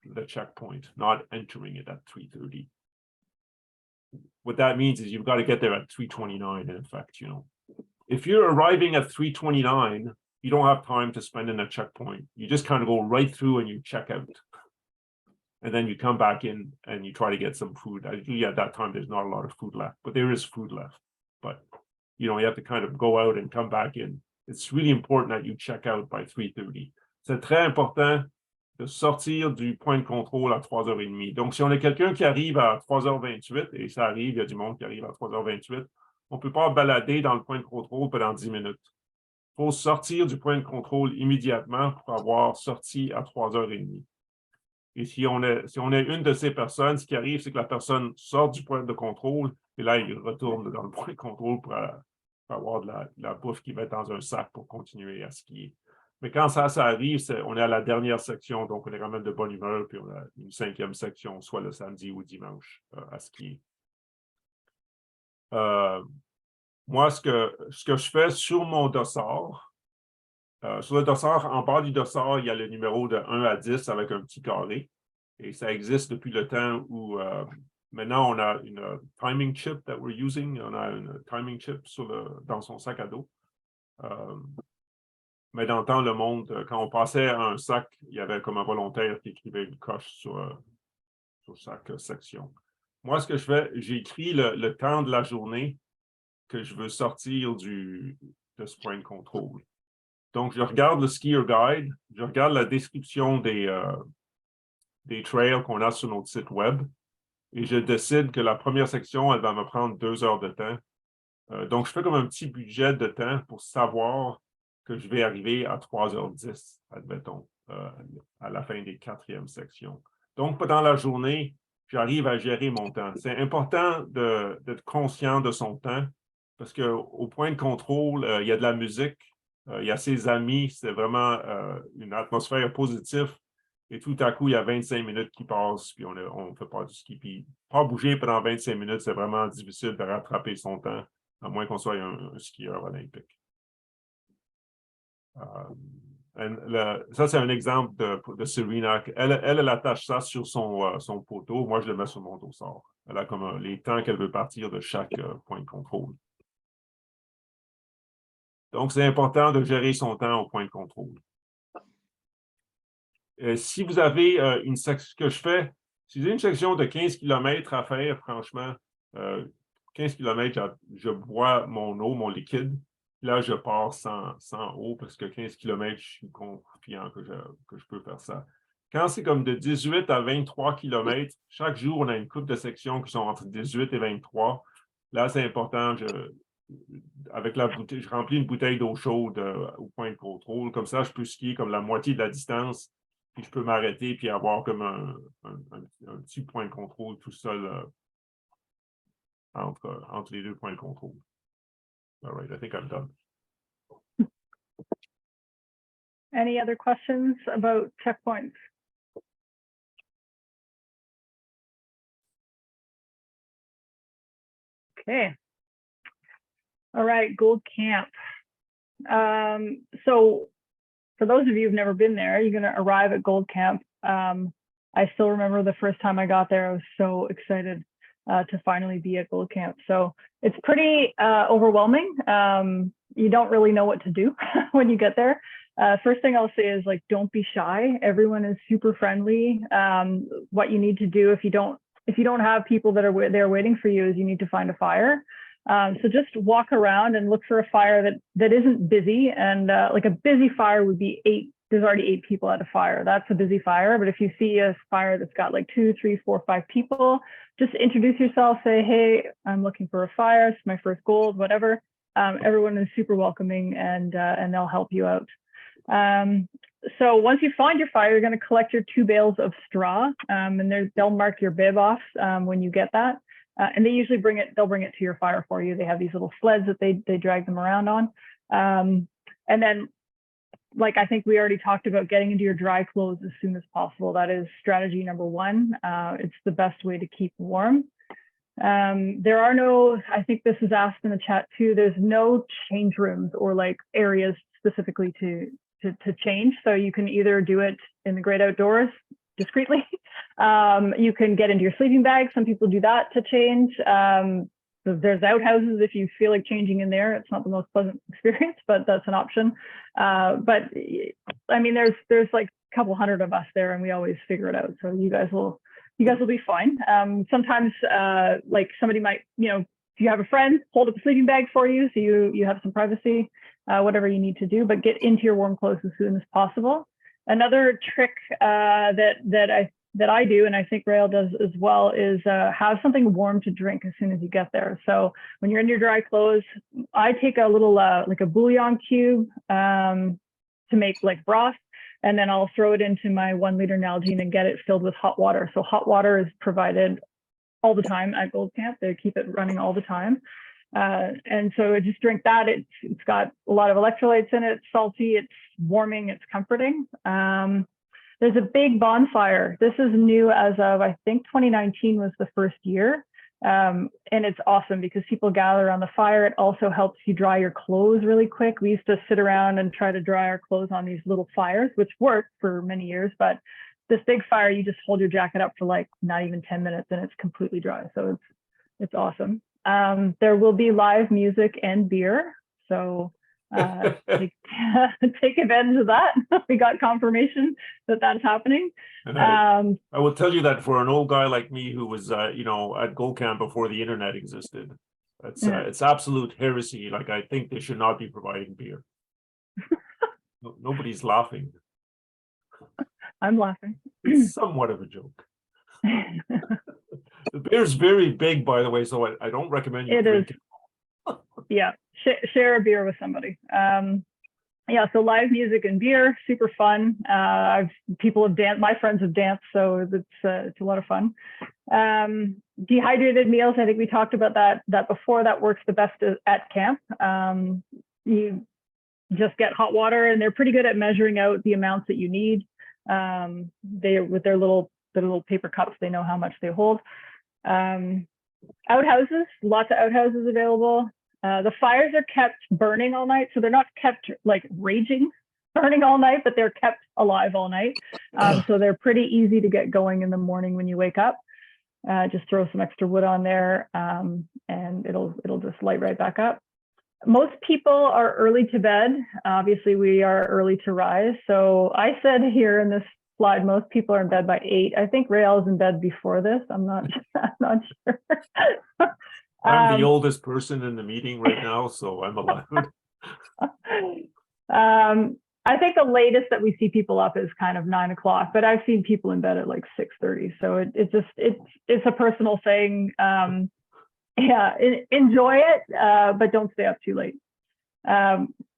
the checkpoint, not entering it at 3:30. What that means is you've got to get there at 3:29, in effect, you know. If you're arriving at 3:29, you don't have time to spend in a checkpoint. You just kind of go right through and you check out. And then you come back in and you try to get some food. Usually at that time, there's not a lot of food left, but there is food left. But, you know, you have to kind of go out and come back in. It's really important that you check out by 3:30. C'est très important de sortir du point de contrôle à 3h30. Donc, si on a quelqu'un qui arrive à 3h28, et ça arrive, il y a du monde qui arrive à 3h28, on ne peut pas balader dans le point de contrôle pendant 10 minutes. Il faut sortir du point de contrôle immédiatement pour avoir sorti à 3h30. Et si on est une de ces personnes, ce qui arrive, c'est que la personne sort du point de contrôle et là, il retourne dans le point de contrôle pour avoir de la bouffe qui va être dans un sac pour continuer à skier. Mais quand ça arrive, on est à la dernière section, donc on est quand même de bonne humeur, puis on a une 5e section, soit le samedi ou dimanche, à skier. Moi, ce que je fais sur mon dossard, sur le dossard, en bas du dossard, il y a le numéro de 1 à 10 avec un petit carré. Et ça existe depuis le temps où maintenant on a une timing chip that we're using. On a une timing chip dans son sac à dos. Mais dans le temps, le monde, quand on passait à un sac, il y avait comme un volontaire qui écrivait une coche sur chaque section. Moi, ce que je fais, j'écris le temps de la journée que je veux sortir de ce point de contrôle. Donc, je regarde le skier guide, je regarde la description des trails qu'on a sur notre site web et je décide que la première section, elle va me prendre 2 heures de temps. Donc, je fais comme un petit budget de temps pour savoir que je vais arriver à 3h10, admettons, à la fin des 4e sections. Donc, pendant la journée, j'arrive à gérer mon temps. C'est important d'être conscient de son temps parce qu'au point de contrôle, il y a de la musique, il y a ses amis, c'est vraiment une atmosphère positive. Et tout à coup, il y a 25 minutes qui passent, puis on ne fait pas du ski. Puis pas bouger pendant 25 minutes, c'est vraiment difficile de rattraper son temps, à moins qu'on soit un skieur olympique. Ça, c'est un exemple de Serena. Elle attache ça sur son poteau. Moi, je le mets sur mon dossard. Elle a comme les temps qu'elle veut partir de chaque point de contrôle. Donc, c'est important de gérer son temps au point de contrôle. Si vous avez une section que je fais, si vous avez une section de 15 km à faire, franchement, 15 km, je bois mon eau, mon liquide. Là, je pars sans eau parce que 15 km, je suis confiant que je peux faire ça. Quand c'est comme de 18 à 23 km, chaque jour, on a une couple de sections qui sont entre 18 et 23. Là, c'est important. Avec la bouteille, je remplis une bouteille d'eau chaude au point de contrôle. Comme ça, je peux skier comme la moitié de la distance. Puis je peux m'arrêter puis avoir comme un petit point de contrôle tout seul entre les 2 points de contrôle. All right, I think I'm done. Any other questions about checkpoints? Okay. All right, Gold Camp. So for those of you who've never been there, you're going to arrive at Gold Camp. I still remember the first time I got there, I was so excited to finally be at Gold Camp. So it's pretty overwhelming. You don't really know what to do when you get there. First thing I'll say is, like, don't be shy. Everyone is super friendly. What you need to do if you don't have people that are there waiting for you is you need to find a fire. So just walk around and look for a fire that isn't busy. And like a busy fire would be 8. There's already 8 people at a fire. That's a busy fire. But if you see a fire that's got like 2, 3, 4, 5 people, just introduce yourself. Say, hey, I'm looking for a fire. It's my first gold, whatever. Everyone is super welcoming, and they'll help you out. So once you find your fire, you're going to collect your 2 bales of straw, and they'll mark your bib off when you get that. And they usually they'll bring it to your fire for you. They have these little sleds that they drag them around on. And then, like, I think we already talked about getting into your dry clothes as soon as possible. That is strategy number 1. It's the best way to keep warm. There are no, I think this is asked in the chat too, there's no change rooms or like areas specifically to change. So you can either do it in the great outdoors discreetly. You can get into your sleeping bag. Some people do that to change. There's outhouses if you feel like changing in there. It's not the most pleasant experience, but that's an option. But I mean, there's like a couple hundred of us there, and we always figure it out. So you guys will be fine. Sometimes like somebody might, if you have a friend, hold up a sleeping bag for you, so you have some privacy, whatever you need to do, but get into your warm clothes as soon as possible. Another trick that I do, and I think Rael does as well, is have something warm to drink as soon as you get there. So when you're in your dry clothes, I take a little like a bouillon cube to make like broth, and then I'll throw it into my 1 liter Nalgene and get it filled with hot water. So hot water is provided all the time at Gold Camp. They keep it running all the time. And so just drink that. It's got a lot of electrolytes in it. It's salty, it's warming, it's comforting. There's a big bonfire. This is new as of, I think 2019 was the first year. And it's awesome because people gather around the fire. It also helps you dry your clothes really quick. We used to sit around and try to dry our clothes on these little fires, which worked for many years. But this big fire, you just hold your jacket up for like not even 10 minutes and it's completely dry. So it's awesome. There will be live music and beer. So take advantage of that. We got confirmation that that's happening. And I will tell you that for an old guy like me who was, at Gold Camp before the internet existed, it's absolute heresy. Like, I think they should not be providing beer. Nobody's laughing. I'm laughing. It's somewhat of a joke. The beer's very big, by the way, so I don't recommend you drink it. Yeah, share a beer with somebody. Yeah, so live music and beer, super fun. People have danced, my friends have danced, so it's a lot of fun. Dehydrated meals, I think we talked about that before. That works the best at camp. You just get hot water, and they're pretty good at measuring out the amounts that you need. With their little paper cups, they know how much they hold. Outhouses, lots of outhouses available. The fires are kept burning all night, so they're not kept like raging, burning all night, but they're kept alive all night. So they're pretty easy to get going in the morning when you wake up. Just throw some extra wood on there, and it'll just light right back up. Most people are early to bed. Obviously, we are early to rise. So I said here in this slide, most people are in bed by 8. I think Rael is in bed before this. I'm not sure. I'm the oldest person in the meeting right now, so I'm allowed. I think the latest that we see people up is kind of 9 o'clock, but I've seen people in bed at like 6:30. So it's a personal thing. Yeah, enjoy it, but don't stay up too late.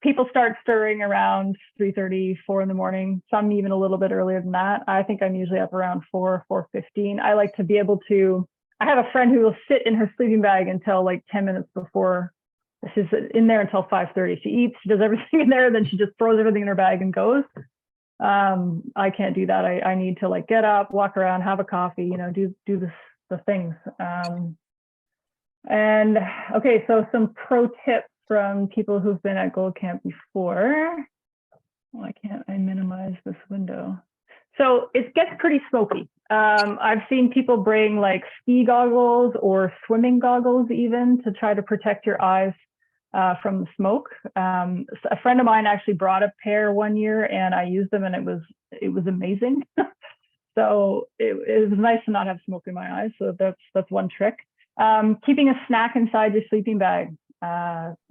People start stirring around 3:30, 4 in the morning, some even a little bit earlier than that. I think I'm usually up around 4:15. I like to be able to, I have a friend who will sit in her sleeping bag until like 10 minutes before She's in there until 5:30. She eats, she does everything in there, then she just throws everything in her bag and goes. I can't do that. I need to like get up, walk around, have a coffee, you know, do the things. And okay, so some pro tips from people who've been at Gold Camp before. Why can't I minimize this window? So it gets pretty smoky. I've seen people bring like ski goggles or swimming goggles even to try to protect your eyes from the smoke. A friend of mine actually brought a pair one year and I used them and it was amazing. So it was nice to not have smoke in my eyes. So that's one trick. Keeping a snack inside your sleeping bag.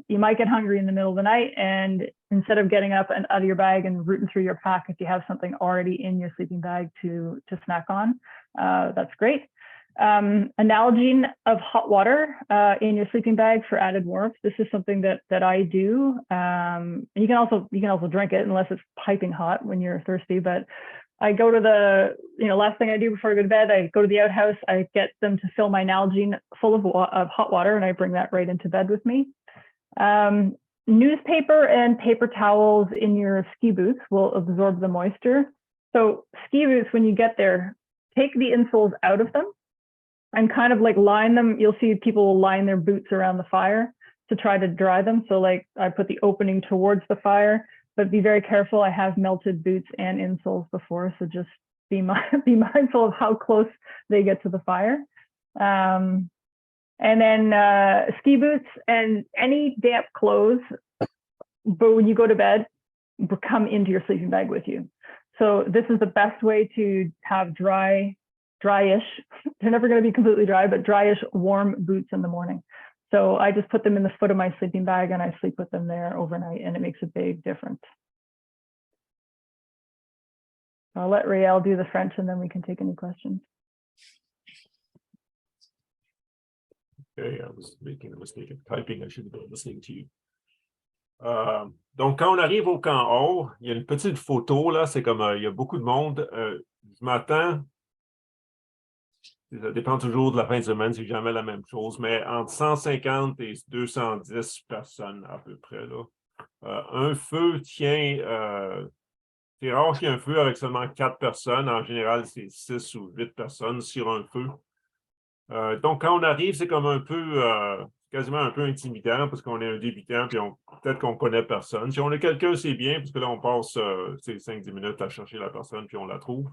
You might get hungry in the middle of the night, and instead of getting up and out of your bag and rooting through your pack, if you have something already in your sleeping bag to snack on, that's great. Nalgene of hot water in your sleeping bag for added warmth. This is something that I do. And you can also drink it unless it's piping hot when you're thirsty. But I go to the, last thing I do before I go to bed, I go to the outhouse, I get them to fill my Nalgene full of hot water, and I bring that right into bed with me. Newspaper and paper towels in your ski boots will absorb the moisture. So ski boots, when you get there, take the insoles out of them and kind of like line them. You'll see people will line their boots around the fire to try to dry them. So like I put the opening towards the fire, but be very careful. I have melted boots and insoles before, so just be mindful of how close they get to the fire. And then ski boots and any damp clothes, but when you go to bed, come into your sleeping bag with you. So this is the best way to have dryish, they're never going to be completely dry, but dryish, warm boots in the morning. So I just put them in the foot of my sleeping bag and I sleep with them there overnight, and it makes a big difference. I'll let Rael do the French and then we can take any questions. Okay, I was making a mistake of typing. I should have been listening to you. Donc, quand on arrive au camp haut, il y a une petite photo, là, c'est comme, il y a beaucoup de monde. Je m'attends, ça dépend toujours de la fin de semaine, c'est jamais la même chose, mais entre 150 et 210 personnes à peu près, là. Un feu tient, c'est rare qu'il y ait un feu avec seulement 4 personnes. En général, c'est 6 ou 8 personnes sur un feu. Donc, quand on arrive, c'est comme un peu, quasiment un peu intimidant parce qu'on est un débutant puis peut-être qu'on ne connaît personne. Si on est quelqu'un, c'est bien parce que là, on passe 5-10 minutes à chercher la personne puis on la trouve.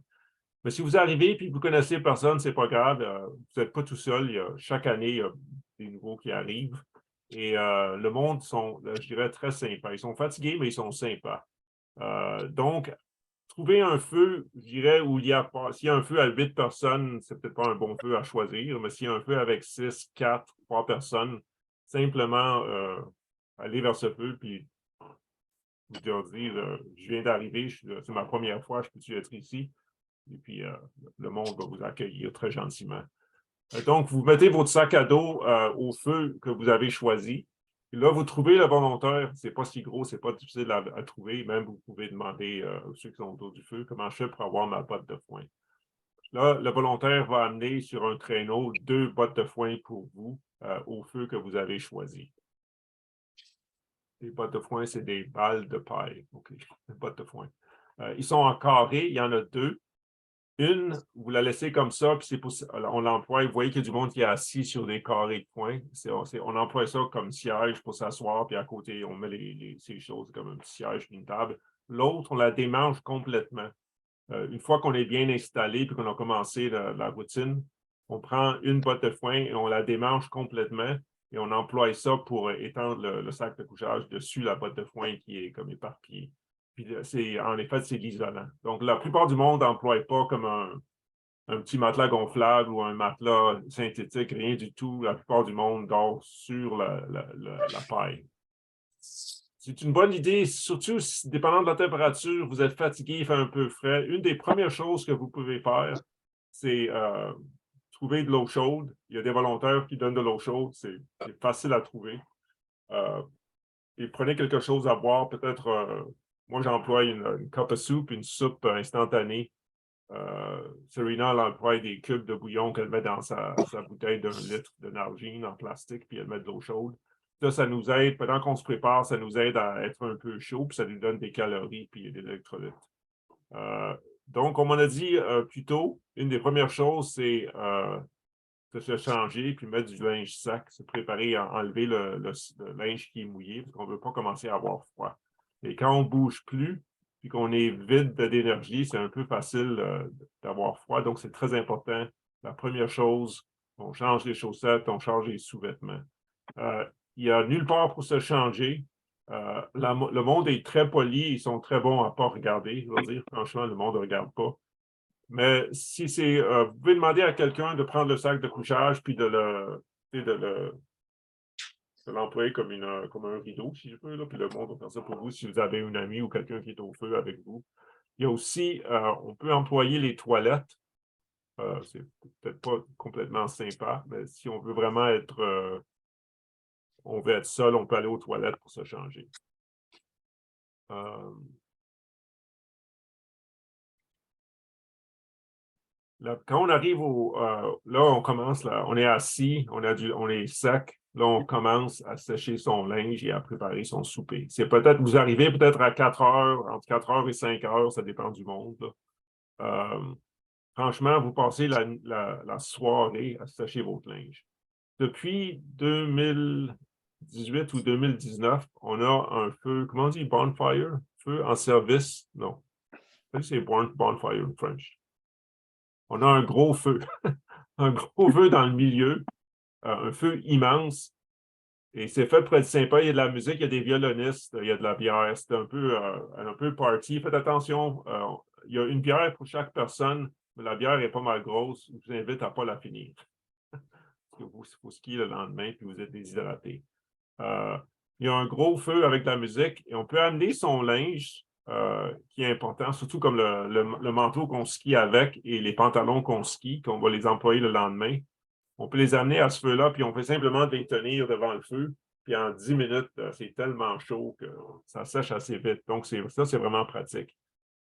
Mais si vous arrivez puis vous ne connaissez personne, ce n'est pas grave. Vous n'êtes pas tout seul. Chaque année, il y a des nouveaux qui arrivent. Et le monde sont, je dirais, très sympas. Ils sont fatigués, mais ils sont sympas. Donc, trouver un feu, je dirais, où s'il y a un feu à 8 personnes, c'est peut-être pas un bon feu à choisir, mais s'il y a un feu avec 6, 4, 3 personnes, simplement aller vers ce feu, puis vous dire, je viens d'arriver, c'est ma première fois, je peux être ici? Et puis, le monde va vous accueillir très gentiment. Donc, vous mettez votre sac à dos au feu que vous avez choisi. Et là, vous trouvez le volontaire. Ce n'est pas si gros, ce n'est pas difficile à trouver. Même, vous pouvez demander aux ceux qui sont autour du feu comment je fais pour avoir ma botte de foin. Là, le volontaire va amener sur un traîneau 2 bottes de foin pour vous au feu que vous avez choisi. Les bottes de foin, c'est des balles de paille. OK, des bottes de foin. Ils sont en carré, il y en a 2. Une, vous la laissez comme ça, puis on l'emploie. Vous voyez qu'il y a du monde qui est assis sur des carrés de poing. On emploie ça comme siège pour s'asseoir, puis à côté, on met ces choses comme un petit siège puis une table. L'autre, on la démange complètement. Une fois qu'on est bien installé puis qu'on a commencé la routine, on prend une botte de foin et on la démange complètement et on emploie ça pour étendre le sac de couchage dessus la botte de foin qui est comme éparpillée. Puis en effet, c'est l'isolant. Donc, la plupart du monde n'emploie pas comme un petit matelas gonflable ou un matelas synthétique, rien du tout. La plupart du monde dort sur la paille. C'est une bonne idée, surtout dépendant de la température, vous êtes fatigué, il fait un peu frais. Une des premières choses que vous pouvez faire, c'est trouver de l'eau chaude. Il y a des volontaires qui donnent de l'eau chaude, c'est facile à trouver. Et prenez quelque chose à boire, peut-être... moi, j'emploie une cup of soup, une soupe instantanée. Serena, elle emploie des cubes de bouillon qu'elle met dans sa bouteille d'1 litre de Nalgene en plastique, puis elle met de l'eau chaude. Ça nous aide, pendant qu'on se prépare, ça nous aide à être un peu chaud, puis ça nous donne des calories puis des électrolytes. Donc, comme on a dit plus tôt, une des premières choses, c'est de se changer puis mettre du linge sec, se préparer à enlever le linge qui est mouillé, parce qu'on ne veut pas commencer à avoir froid. Et quand on ne bouge plus, puis qu'on est vide d'énergie, c'est un peu facile d'avoir froid. Donc, c'est très important. La première chose, on change les chaussettes, on change les sous-vêtements. Il n'y a nulle part pour se changer. Le monde est très poli, ils sont très bons à ne pas regarder. Je veux dire, franchement, le monde ne regarde pas. Mais si c'est. Vous pouvez demander à quelqu'un de prendre le sac de couchage puis de l'employer comme un rideau, si je peux, là, puis le monde va faire ça pour vous si vous avez une amie ou quelqu'un qui est au feu avec vous. Il y a aussi, on peut employer les toilettes. C'est peut-être pas complètement sympa, mais si on veut vraiment être. On veut être seul, on peut aller aux toilettes pour se changer. Là, quand on arrive là, on commence, là, on est assis, on est sec. Là, on commence à sécher son linge et à préparer son souper. C'est peut-être, vous arrivez peut-être à 4 heures, entre 4 heures et 5 heures, ça dépend du monde. Franchement, vous passez la soirée à sécher votre linge. Depuis 2018 ou 2019, on a un feu, comment on dit, bonfire? Feu en service? Non. C'est bonfire en French. On a un gros feu, un gros feu dans le milieu, un feu immense. Et c'est fait pour être sympa. Il y a de la musique, il y a des violonistes, il y a de la bière. C'est un peu party. Faites attention, il y a une bière pour chaque personne, mais la bière est pas mal grosse. Je vous invite à ne pas la finir. Parce que vous skiez le lendemain puis vous êtes déshydraté. Il y a un gros feu avec la musique et on peut amener son linge qui est important, surtout comme le manteau qu'on skie avec et les pantalons qu'on skie, qu'on va les employer le lendemain. On peut les amener à ce feu-là, puis on fait simplement les tenir devant le feu. Puis en 10 minutes, c'est tellement chaud que ça sèche assez vite. Donc, ça, c'est vraiment pratique.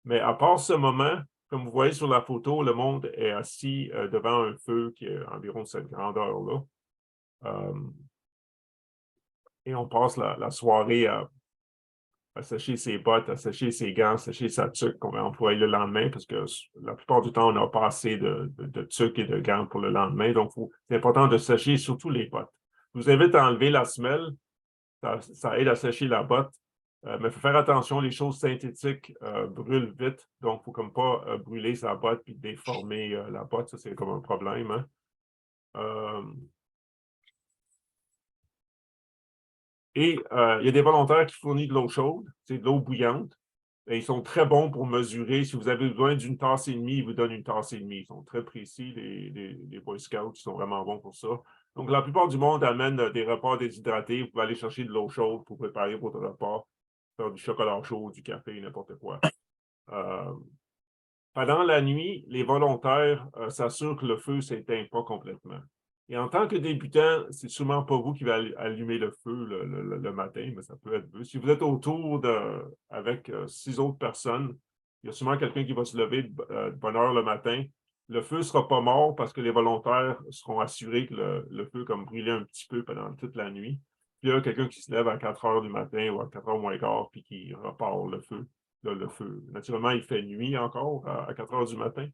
Mais à part ce moment, comme vous voyez sur la photo, le monde est assis devant un feu qui est environ cette grandeur-là. Et on passe la soirée à sécher ses bottes, à sécher ses gants, à sécher sa tuque qu'on va employer le lendemain, parce que la plupart du temps, on n'a pas assez de tuque et de gants pour le lendemain. Donc, c'est important de sécher surtout les bottes. Je vous invite à enlever la semelle. Ça aide à sécher la botte. Mais il faut faire attention, les choses synthétiques brûlent vite. Donc, il ne faut comme pas brûler sa botte puis déformer la botte. Ça, c'est comme un problème. Hein? Et il y a des volontaires qui fournissent de l'eau chaude, c'est de l'eau bouillante. Et ils sont très bons pour mesurer. Si vous avez besoin d'une tasse et demie, ils vous donnent une tasse et demie. Ils sont très précis, les Boy Scouts, ils sont vraiment bons pour ça. Donc, la plupart du monde amène des repas déshydratés. Vous pouvez aller chercher de l'eau chaude pour préparer votre repas, faire du chocolat chaud, du café, n'importe quoi. Pendant la nuit, les volontaires s'assurent que le feu ne s'éteint pas complètement. Et en tant que débutant, c'est sûrement pas vous qui allez allumer le feu le matin, mais ça peut être vous. Si vous êtes autour avec 6 autres personnes, il y a sûrement quelqu'un qui va se lever de bonne heure le matin. Le feu ne sera pas mort parce que les volontaires seront assurés que le feu comme brûlait un petit peu pendant toute la nuit. Puis il y a quelqu'un qui se lève à 4 heures du matin ou à 4 heures moins quart, puis qui repart le feu. Le feu. Naturellement, il fait nuit encore à 4 heures du matin.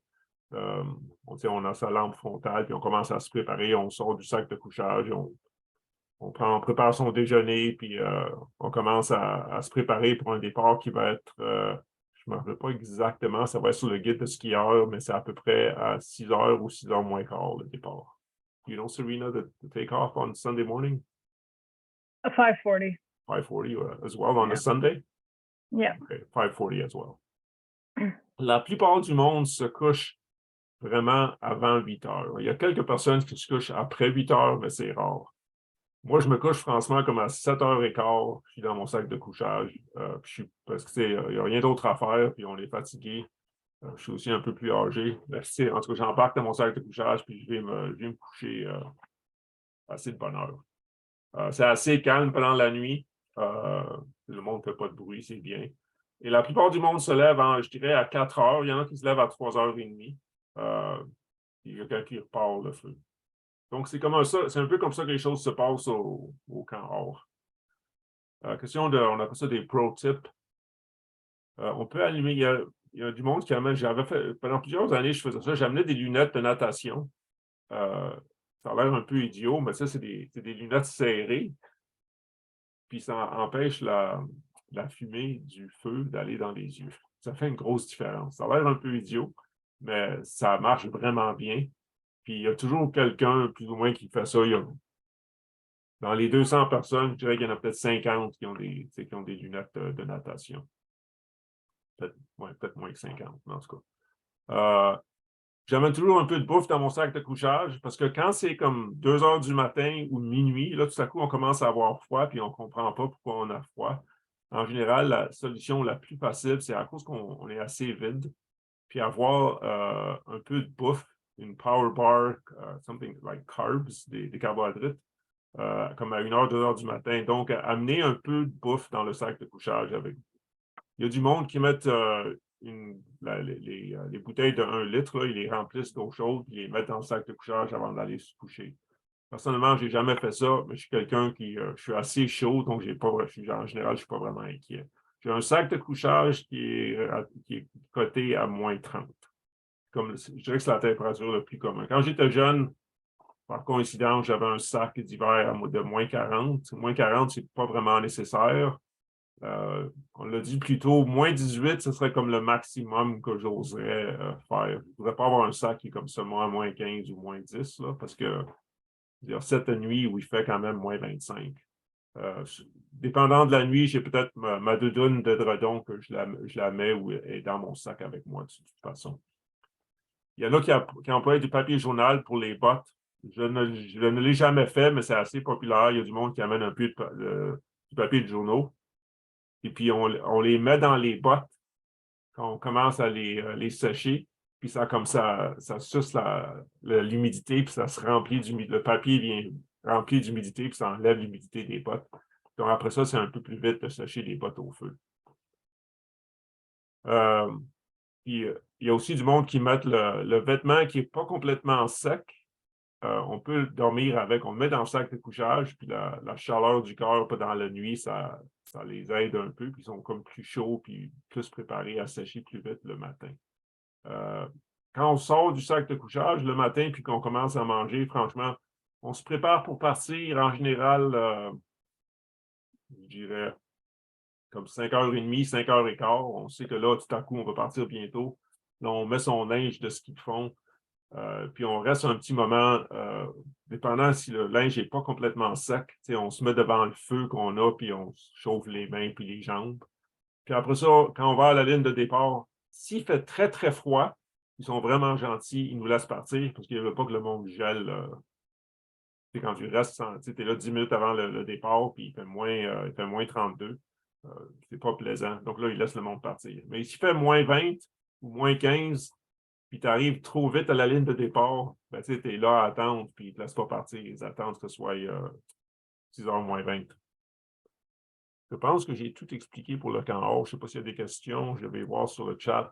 On a sa lampe frontale, puis on commence à se préparer, on sort du sac de couchage, on prépare son déjeuner, puis on commence à se préparer pour un départ qui va être, je ne me rappelle pas exactement, ça va être sur le guide de skieur, mais c'est à peu près à 6 heures ou 6 heures moins quart le départ. You know, Serena, the takeoff on Sunday morning? 5:40. 5:40 as well on a Sunday? Yeah. Okay, 5:40 as well. La plupart du monde se couche vraiment avant 8 heures. Il y a quelques personnes qui se couchent après 8 heures, mais c'est rare. Moi, je me couche franchement comme à 7h15. Je suis dans mon sac de couchage. Parce qu'il n'y a rien d'autre à faire, puis on est fatigué. Je suis aussi un peu plus âgé. En tout cas, j'embarque dans mon sac de couchage, puis je vais me coucher assez de bonne heure. C'est assez calme pendant la nuit. Le monde ne fait pas de bruit, c'est bien. Et la plupart du monde se lève, je dirais, à 4 heures. Il y en a qui se lèvent à 3h30. Il y a quelqu'un qui repart le feu. Donc, c'est un peu comme ça que les choses se passent au camp or. Question on appelle ça des pro tips. On peut allumer, il y a du monde qui amène, j'avais fait, pendant plusieurs années, je faisais ça, j'amenais des lunettes de natation. Ça a l'air un peu idiot, mais ça, c'est des lunettes serrées. Puis ça empêche la fumée du feu d'aller dans les yeux. Ça fait une grosse différence. Ça a l'air un peu idiot, mais ça marche vraiment bien. Puis il y a toujours quelqu'un, plus ou moins, qui fait ça. Dans les 200 personnes, je dirais qu'il y en a peut-être 50 qui ont des lunettes de natation. Peut-être moins que 50, mais en tout cas. J'amène toujours un peu de bouffe dans mon sac de couchage parce que quand c'est comme 2 heures du matin ou minuit, là, tout à coup, on commence à avoir froid puis on ne comprend pas pourquoi on a froid. En général, la solution la plus facile, c'est à cause qu'on est assez vide, puis avoir un peu de bouffe, une power bar, something like carbs, des carbohydrates, comme à 1 heure, 2 heures du matin. Donc, amener un peu de bouffe dans le sac de couchage avec vous. Il y a du monde qui met les bouteilles de 1 litre, là, ils les remplissent d'eau chaude, puis ils les mettent dans le sac de couchage avant d'aller se coucher. Personnellement, je n'ai jamais fait ça, mais je suis quelqu'un je suis assez chaud, donc en général, je ne suis pas vraiment inquiet. J'ai un sac de couchage qui est coté à moins 30. Je dirais que c'est la température le plus commun. Quand j'étais jeune, par coïncidence, j'avais un sac d'hiver de moins 40. Moins 40, ce n'est pas vraiment nécessaire. On l'a dit plus tôt, moins 18, ce serait comme le maximum que j'oserais faire. Je ne voudrais pas avoir un sac qui est comme seulement à moins 15 ou moins 10, là, parce que il y a 7 nuits où il fait quand même moins 25. Dépendant de la nuit, j'ai peut-être ma doudoune de dredon que je la mets ou est dans mon sac avec moi de toute façon. Il y en a qui emploient du papier journal pour les bottes. Je ne l'ai jamais fait, mais c'est assez populaire. Il y a du monde qui amène un peu du papier de journaux. Et puis, on les met dans les bottes quand on commence à les sécher. Puis ça, comme ça suce l'humidité, puis ça se remplit d'humidité. Le papier vient rempli d'humidité, puis ça enlève l'humidité des bottes. Donc après ça, c'est un peu plus vite de sécher les bottes au feu. Puis il y a aussi du monde qui met le vêtement qui n'est pas complètement sec. On peut dormir avec, on le met dans le sac de couchage, puis la chaleur du corps pendant la nuit, ça les aide un peu, puis ils sont comme plus chauds, puis plus préparés à sécher plus vite le matin. Quand on sort du sac de couchage le matin, puis qu'on commence à manger, franchement, on se prépare pour partir en général, je dirais, comme 5h30, 5h15. On sait que là, tout à coup, on va partir bientôt. Là, on met son linge de ski de fond. Puis on reste un petit moment, dépendant si le linge n'est pas complètement sec, on se met devant le feu qu'on a, puis on chauffe les mains puis les jambes. Puis après ça, quand on va à la ligne de départ, s'il fait très, très froid, ils sont vraiment gentils, ils nous laissent partir parce qu'ils ne veulent pas que le monde gèle. Quand tu restes, tu es là 10 minutes avant le départ, puis il fait moins 32. C'est pas plaisant. Donc là, ils laissent le monde partir. Mais s'il fait moins 20 ou moins 15, puis tu arrives trop vite à la ligne de départ, ben, tu es là à attendre, puis ils ne te laissent pas partir. Ils attendent que ce soit 6h moins 20. Je pense que j'ai tout expliqué pour le camp hors. Je ne sais pas s'il y a des questions. Je vais voir sur le chat.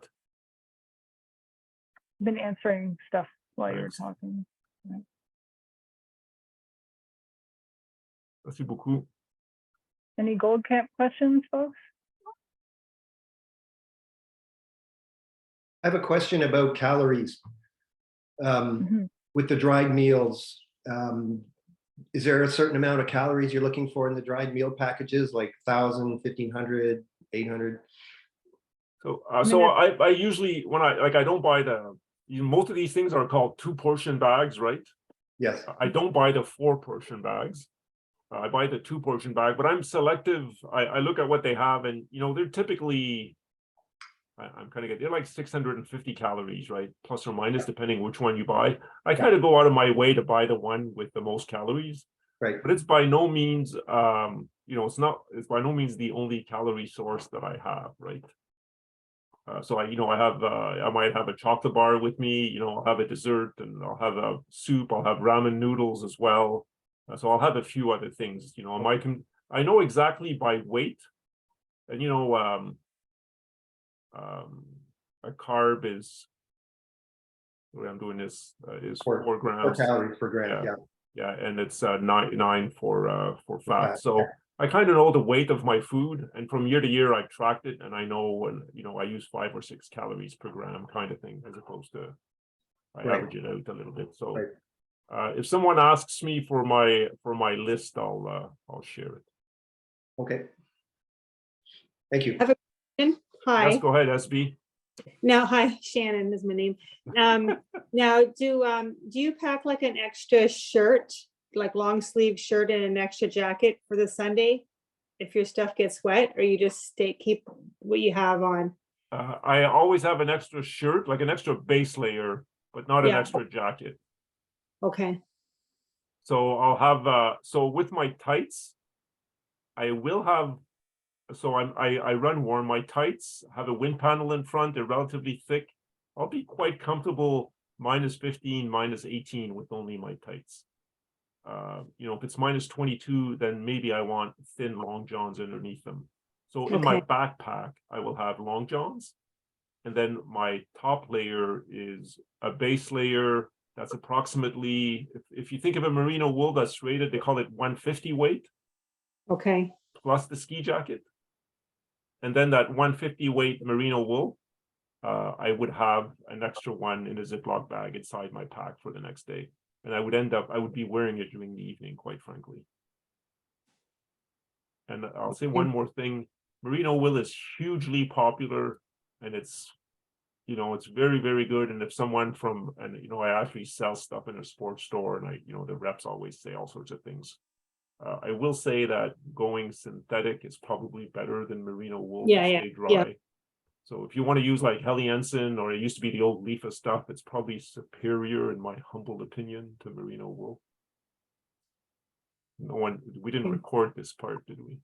Been answering stuff while you were talking. Right. Merci beaucoup. Any Gold Camp questions, folks? I have a question about calories. With the dried meals, is there a certain amount of calories you're looking for in the dried meal packages, like 1,000, 1,500, 800? So I usually, I don't buy most of these things are called 2-portion bags, right? Yes. I don't buy the 4-portion bags. I buy the 2-portion bag, but I'm selective. I look at what they have, and they're typically, I'm kind of good. They're like 650 calories, right? Plus or minus, depending which one you buy. I kind of go out of my way to buy the one with the most calories. Right. But it's by no means, it's by no means the only calorie source that I have, right? So I might have a chocolate bar with me, I'll have a dessert, and I'll have a soup, I'll have ramen noodles as well. So I'll have a few other things, I know exactly by weight, and a carb is, the way I'm doing this is 4 grams. 4 calories per gram. Yeah. Yeah, and it's 9 for fat. So I kind of know the weight of my food, and from year to year, I've tracked it, and I know when, you know, I use 5 or 6 calories per gram kind of thing, as opposed to I average it out a little bit. So if someone asks me for my list, I'll share it. Okay. Thank you. I have a question. Hi. Yes, go ahead, SB. Now, hi, Shannon is my name. Now, do you pack like an extra shirt, like long sleeve shirt and an extra jacket for the Sunday if your stuff gets wet, or you just keep what you have on? I always have an extra shirt, like an extra base layer, but not an extra jacket. Okay. So I'll have so with my tights, I will have. So I run warm. My tights have a wind panel in front. They're relatively thick. I'll be quite comfortable -15, -18 with only my tights. You know, if it's -22, then maybe I want thin long johns underneath them. So in my backpack, I will have long johns. And then my top layer is a base layer that's approximately, if you think of a merino wool that's rated, they call it 150 weight. Okay. Plus the ski jacket. And then that 150 weight merino wool, I would have an extra one in a Ziploc bag inside my pack for the next day. And I would be wearing it during the evening, quite frankly. And I'll say one more thing. Merino wool is hugely popular, and it's, you know, it's very, very good. And if someone from, and, you know, I actually sell stuff in a sports store, and you know, the reps always say all sorts of things. I will say that going synthetic is probably better than merino wool to stay dry. Yeah. So if you want to use like Helly-Hansen, or it used to be the old Leafa stuff, it's probably superior, in my humble opinion, to merino wool. We didn't record this part, did we?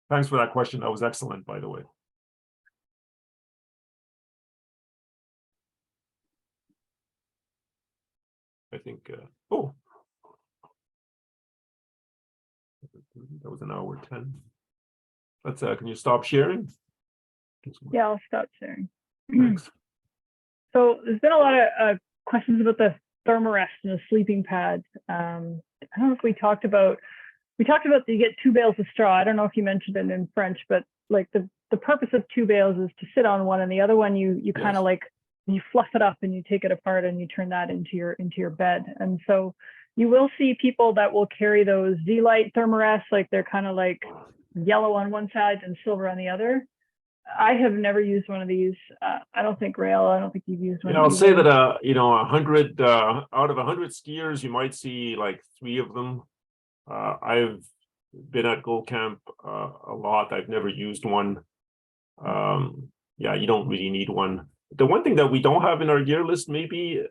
Thanks for that question. That was excellent, by the way. I think, oh, that was an hour 10. Let's, can you stop sharing? Yeah, I'll stop sharing. Thanks. So there's been a lot of questions about the thermarest and the sleeping pads. I don't know if we talked about that you get 2 bales of straw. I don't know if you mentioned it in French, but like the purpose of 2 bales is to sit on one, and the other one you kind of like, you fluff it up and you take it apart and you turn that into your bed. And so you will see people that will carry those Z-Lite thermarests, like they're kind of like yellow on one side and silver on the other. I have never used one of these. I don't think you've used one. I'll say that you know, 100 out of 100 skiers, you might see like 3 of them. I've been at Gold Camp a lot. I've never used one. Yeah, you don't really need one. The one thing that we don't have in our gear list, maybe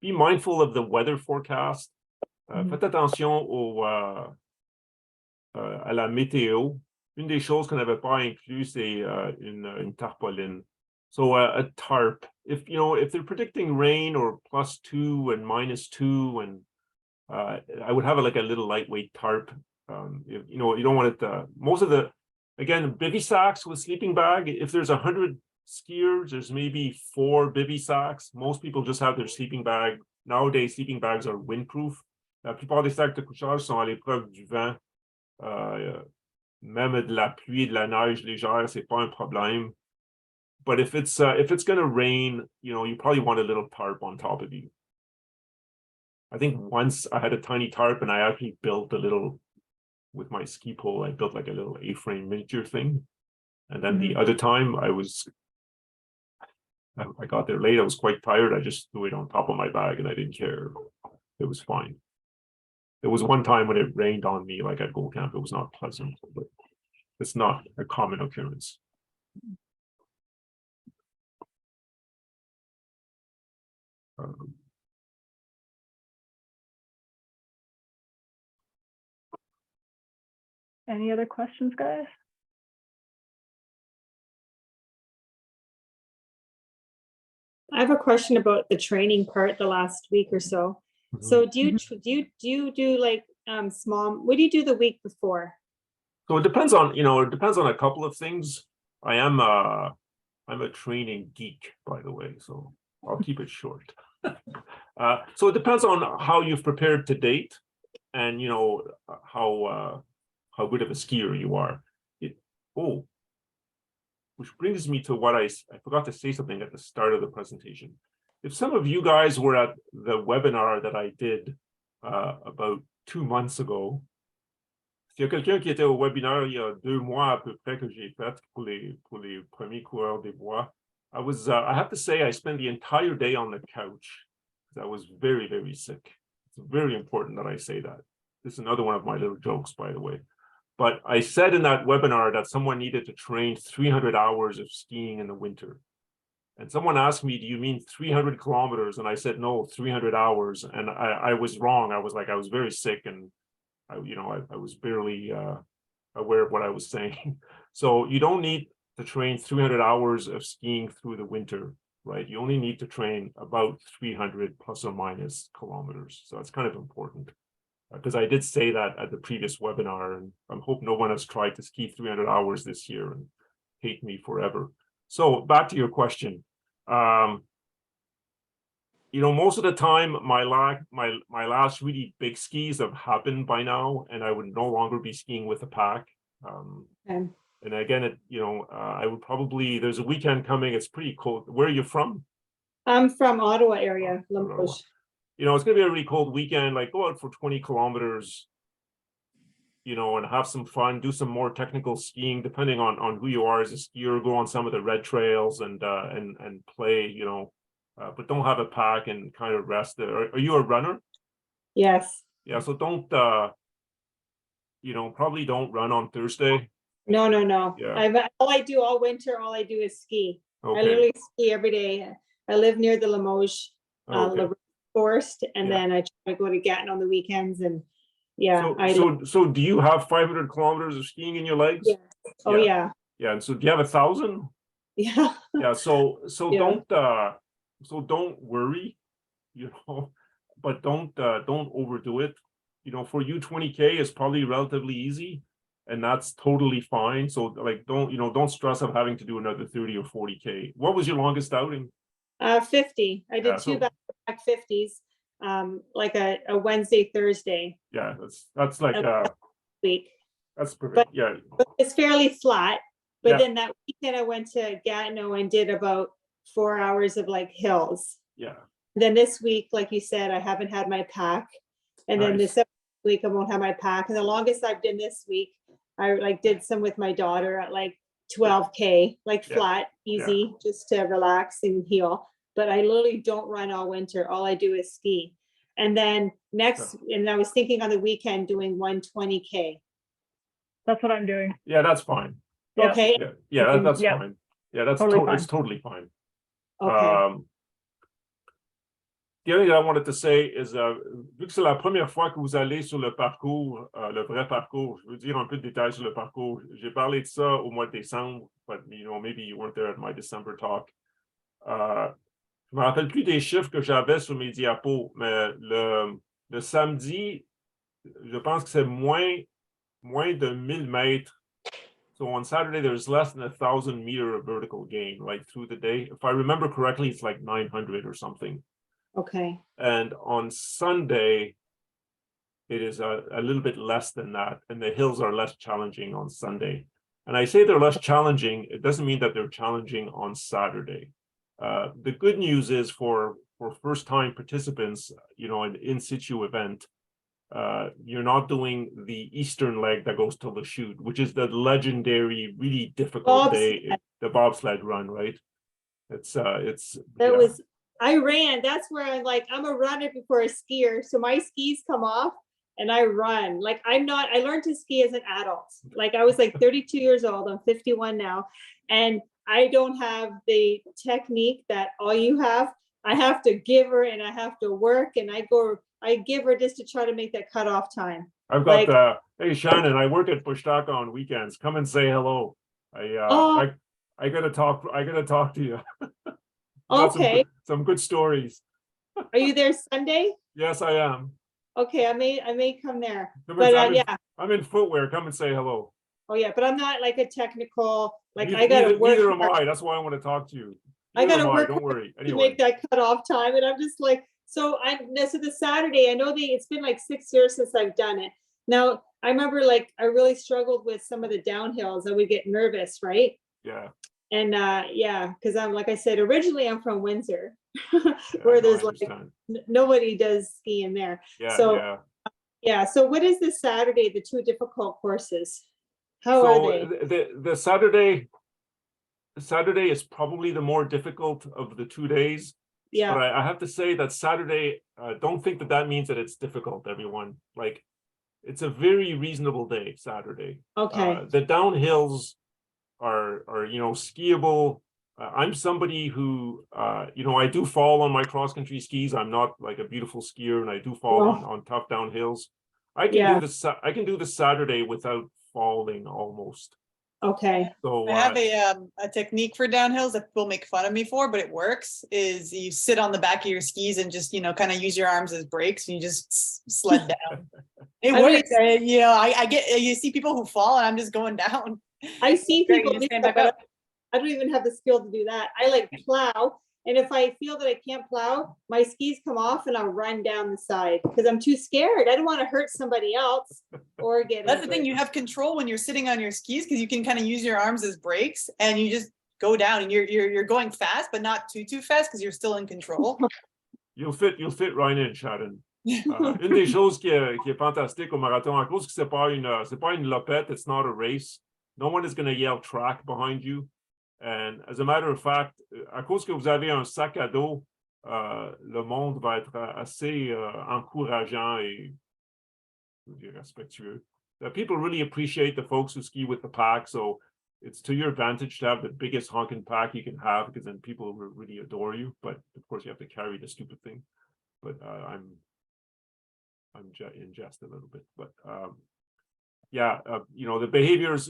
be mindful of the weather forecast. Faites attention à la météo. Une des choses qu'on n'avait pas inclus, c'est une tarpaulin. So a tarp. If they're predicting rain or +2 and -2, and I would have like a little lightweight tarp. You don't want it. Most of the, again, bivy sacks with sleeping bag. If there's 100 skiers, there's maybe 4 bivy sacks. Most people just have their sleeping bag. Nowadays, sleeping bags are windproof. La plupart des sacs de couchage sont à l'épreuve du vent. Même de la pluie et de la neige légère, c'est pas un problème. But if it's going to rain, you probably want a little tarp on top of you. I think once I had a tiny tarp, and I actually built a little, with my ski pole, I built like a little A-frame miniature thing. And then the other time I got there late, I was quite tired. I just threw it on top of my bag and I didn't care. It was fine. There was one time when it rained on me, like at Gold Camp. It was not pleasant, but it's not a common occurrence. Any other questions, guys? I have a question about the training part the last week or so. So do you do like small, what do you do the week before? So it depends on, a couple of things. I'm a training geek, by the way, so I'll keep it short. So it depends on how you've prepared to date, and how good of a skier you are. Which brings me to what I forgot to say something at the start of the presentation. If some of you guys were at the webinar that I did about 2 months ago, s'il y a quelqu'un qui était au webinaire il y a 2 mois à peu près que j'ai fait pour les premiers coureurs des bois, I have to say I spent the entire day on the couch because I was very, very sick. It's very important that I say that. This is another one of my little jokes, by the way. But I said in that webinar that someone needed to train 300 hours of skiing in the winter. And someone asked me, do you mean 300 kilometers? And I said, no, 300 hours. And I was wrong. I was very sick, and I was barely aware of what I was saying. So you don't need to train 300 hours of skiing through the winter, right? You only need to train about 300 plus or minus kilometers. So it's kind of important. Because I did say that at the previous webinar, and I hope no one has tried to ski 300 hours this year and hate me forever. So back to your question. Most of the time, my last really big skis have happened by now, and I would no longer be skiing with a pack. And again, I would probably, there's a weekend coming, it's pretty cold. Where are you from? I'm from Ottawa area, Limoges. It's going to be a really cold weekend, like go out for 20 kilometers, and have some fun, do some more technical skiing, depending on who you are as a skier, go on some of the red trails and play, but don't have a pack and kind of rest. Are you a runner? Yes. Yeah, so don't, probably don't run on Thursday. No. Yeah. All I do all winter, all I do is ski. Okay. I literally ski every day. I live near the Limoges forest, and then I try to go to Gatton on the weekends, and so do you have 500 kilometers of skiing in your legs? Yeah. Oh yeah. Yeah, and so do you have 1,000? Yeah. Yeah, so don't worry, but don't overdo it. For you, 20K is probably relatively easy, and that's totally fine. So like don't stress of having to do another 30 or 40K. What was your longest outing? 50. I did two back 50s, like a Wednesday, Thursday. Yeah, that's like week. That's perfect. But it's fairly flat. But then that weekend I went to Gatineau and did about 4 hours of like hills. Yeah. Then this week, like you said, I haven't had my pack. And then this week I won't have my pack. And the longest I've done this week, I like did some with my daughter at like 12K, like flat, easy, just to relax and heal. But I literally don't run all winter. All I do is ski. And then and I was thinking on the weekend doing 120K. That's what I'm doing. Yeah, that's fine. Okay. Yeah, that's fine. Yeah, that's it's totally fine. Okay. The other thing I wanted to say is, vu que c'est la première fois que vous allez sur le parcours, le vrai parcours, je veux dire un peu de détails sur le parcours. J'ai parlé de ça au mois de décembre, but maybe you weren't there at my December talk. Je me rappelle plus des chiffres que j'avais sur mes diapos, mais le samedi, je pense que c'est moins de 1000 mètres. So on Saturday, there's less than 1,000 meter of vertical gain, like through the day. If I remember correctly, it's like 900 or something. Okay. And on Sunday, it is a little bit less than that. And the hills are less challenging on Sunday. And I say they're less challenging. It doesn't mean that they're challenging on Saturday. The good news is for first-time participants, an in-situ event, you're not doing the eastern leg that goes to Lachute, which is the legendary, really difficult day, the bobsled run, right? I ran. That's where I'm a runner before a skier. So my skis come off and I run. I learned to ski as an adult. I was 32 years old. I'm 51 now. And I don't have the technique that all you have. I have to give her and I have to work, and I give her just to try to make that cutoff time. I've got hey Shannon, I work at Bushtaka on weekends. Come and say hello. I gotta talk to you. Okay. Some good stories. Are you there Sunday? Yes, I am. Okay, I may come there. I'm in footwear. Come and say hello. Oh yeah, but I'm not like a technical, I gotta work. Neither am I. That's why I want to talk to you. I gotta work. Don't worry. Anyway. To make that cutoff time, and I'm just So so the Saturday, I know it's been like 6 years since I've done it. Now, I remember like I really struggled with some of the downhills. I would get nervous, right? Yeah. And yeah, because like I said, originally I'm from Windsor, Yeah, where no, there's I like understand. nobody does skiing there. Yeah, So yeah. yeah, so what is this Saturday, the two difficult courses? How are So they? the Saturday is probably the more difficult of the 2 days. But Yeah, I have to say that Saturday, don't think that means that it's difficult, everyone. Like, it's a very reasonable day, Saturday. okay. The downhills are skiable. I'm somebody who, I do fall on my cross-country skis. I'm not like a beautiful skier, and I do fall Well, on tough downhills. I can yeah, do the Saturday without falling almost. okay. So I have a technique for downhills that people make fun of me for, but it works. Is you sit on the back of your skis and just kind of use your arms as brakes, and you just sled down. It I mean, works. I get you see people who fall, and I'm just going down. I see Great, people you do just stand that, back but up. I don't even have the skill to do that. I like plow, and if I feel that I can't plow, my skis come off and I'll run down the side because I'm too scared. I don't want to hurt somebody else or get That's the thing. injured. You have control when you're sitting on your skis because you can kind of use your arms as brakes, and you just go down, and you're going fast, but not too fast because you're still in control. You'll fit right in, Sharon. Une des choses qui est fantastique au marathon, à cause que c'est pas une lopette, it's not a race. No one is going to yell track behind you. And as a matter of fact, à cause que vous avez un sac à dos, le monde va être assez encourageant et respectueux. People really appreciate the folks who ski with the pack, so it's to your advantage to have the biggest honking pack you can have, because then people will really adore you. But of course, you have to carry the stupid thing. But I'm in jest a little bit, but yeah, the behaviors.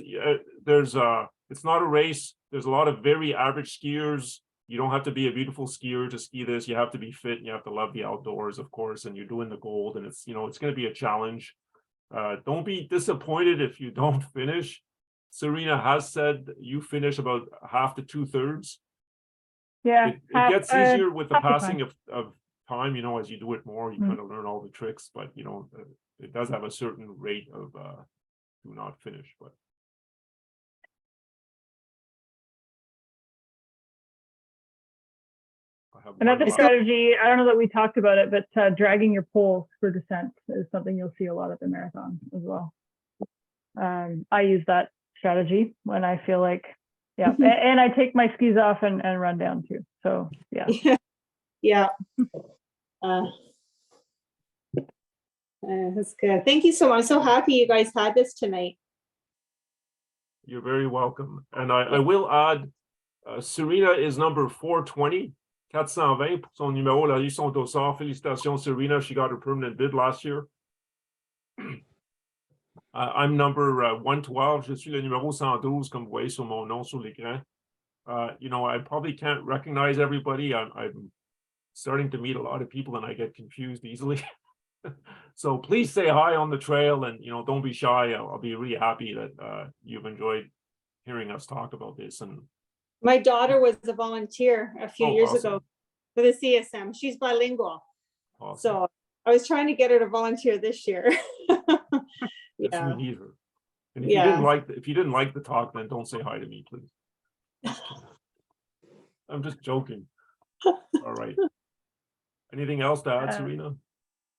It's not a race. There's a lot of very average skiers. You don't have to be a beautiful skier to ski this. You have to be fit, and you have to love the outdoors, of course. And you're doing the gold, and it's it's going to be a challenge. Don't be disappointed if you don't finish. Serena has said you finish about half to 2/3. Yeah. It gets easier with the half the passing of time, as you do it more, you kind of learn all the tricks, but it does have a certain rate of do not finish. But Another strategy, I don't know that we talked about it, but dragging your poles for descent is something you'll see a lot at the marathon as well. I use that strategy when I feel like, yeah, and I take my skis off and run down too. So yeah. Yeah. That's good. Thank you so much. I'm so happy you guys had this tonight. You're very welcome. And I will add, Serena is number 420, 420 pour son numéro. La liste sont au sort. Félicitations, Serena. She got her permanent bid last year. I'm number 112. Je suis le numéro 112, comme vous voyez sur mon nom sur l'écran. I probably can't recognize everybody. I'm starting to meet a lot of people, and I get confused easily. So please say hi on the trail, and don't be shy. I'll be really happy that you've enjoyed hearing us talk about this. And my daughter was a volunteer a few years awesome. ago for the CSM. She's bilingual. Awesome. So I was trying to get her to volunteer this year. Yes, Yeah. we need her. And if you didn't like the talk, then don't say hi to me, please. I'm just joking. All right. Anything else to add, Serena?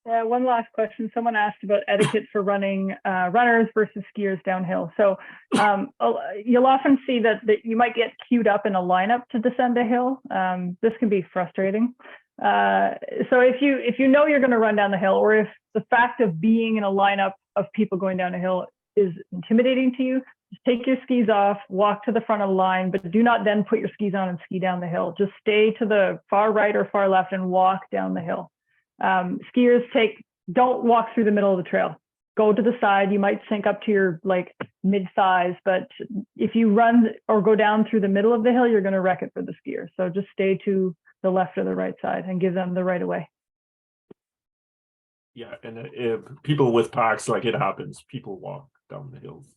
Yeah, one last question. Someone asked about etiquette for running runners versus skiers downhill. So you'll often see that you might get queued up in a lineup to descend a hill. This can be frustrating. So if you know you're going to run down the hill, or if the fact of being in a lineup of people going down a hill is intimidating to you, just take your skis off, walk to the front of the line, but do not then put your skis on and ski down the hill. Just stay to the far right or far left and walk down the hill. Skiers don't walk through the middle of the trail. Go to the side. You might sink up to your mid thighs, but if you run or go down through the middle of the hill, you're going to wreck it for the skier. So just stay to the left or the right side and give them the right of way. Yeah, and if people with packs, it happens. People walk down the hills.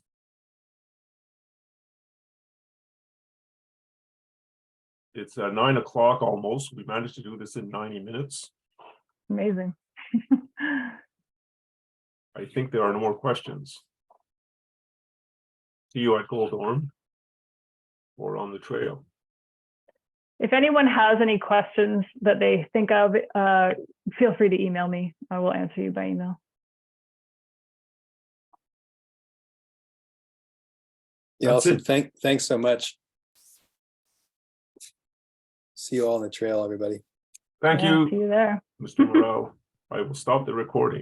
It's 9 o'clock almost. We managed to do this in 90 minutes. Amazing. I think there are no more questions. See you at Goldorm or on the trail. If anyone has any questions that they think of, feel free to email me. I will answer you by email. Yeah, That's awesome. it. Thanks so much. See you all on the trail, everybody. Thank Yeah, you, see you there. Mr. Morrell. I will stop the recording.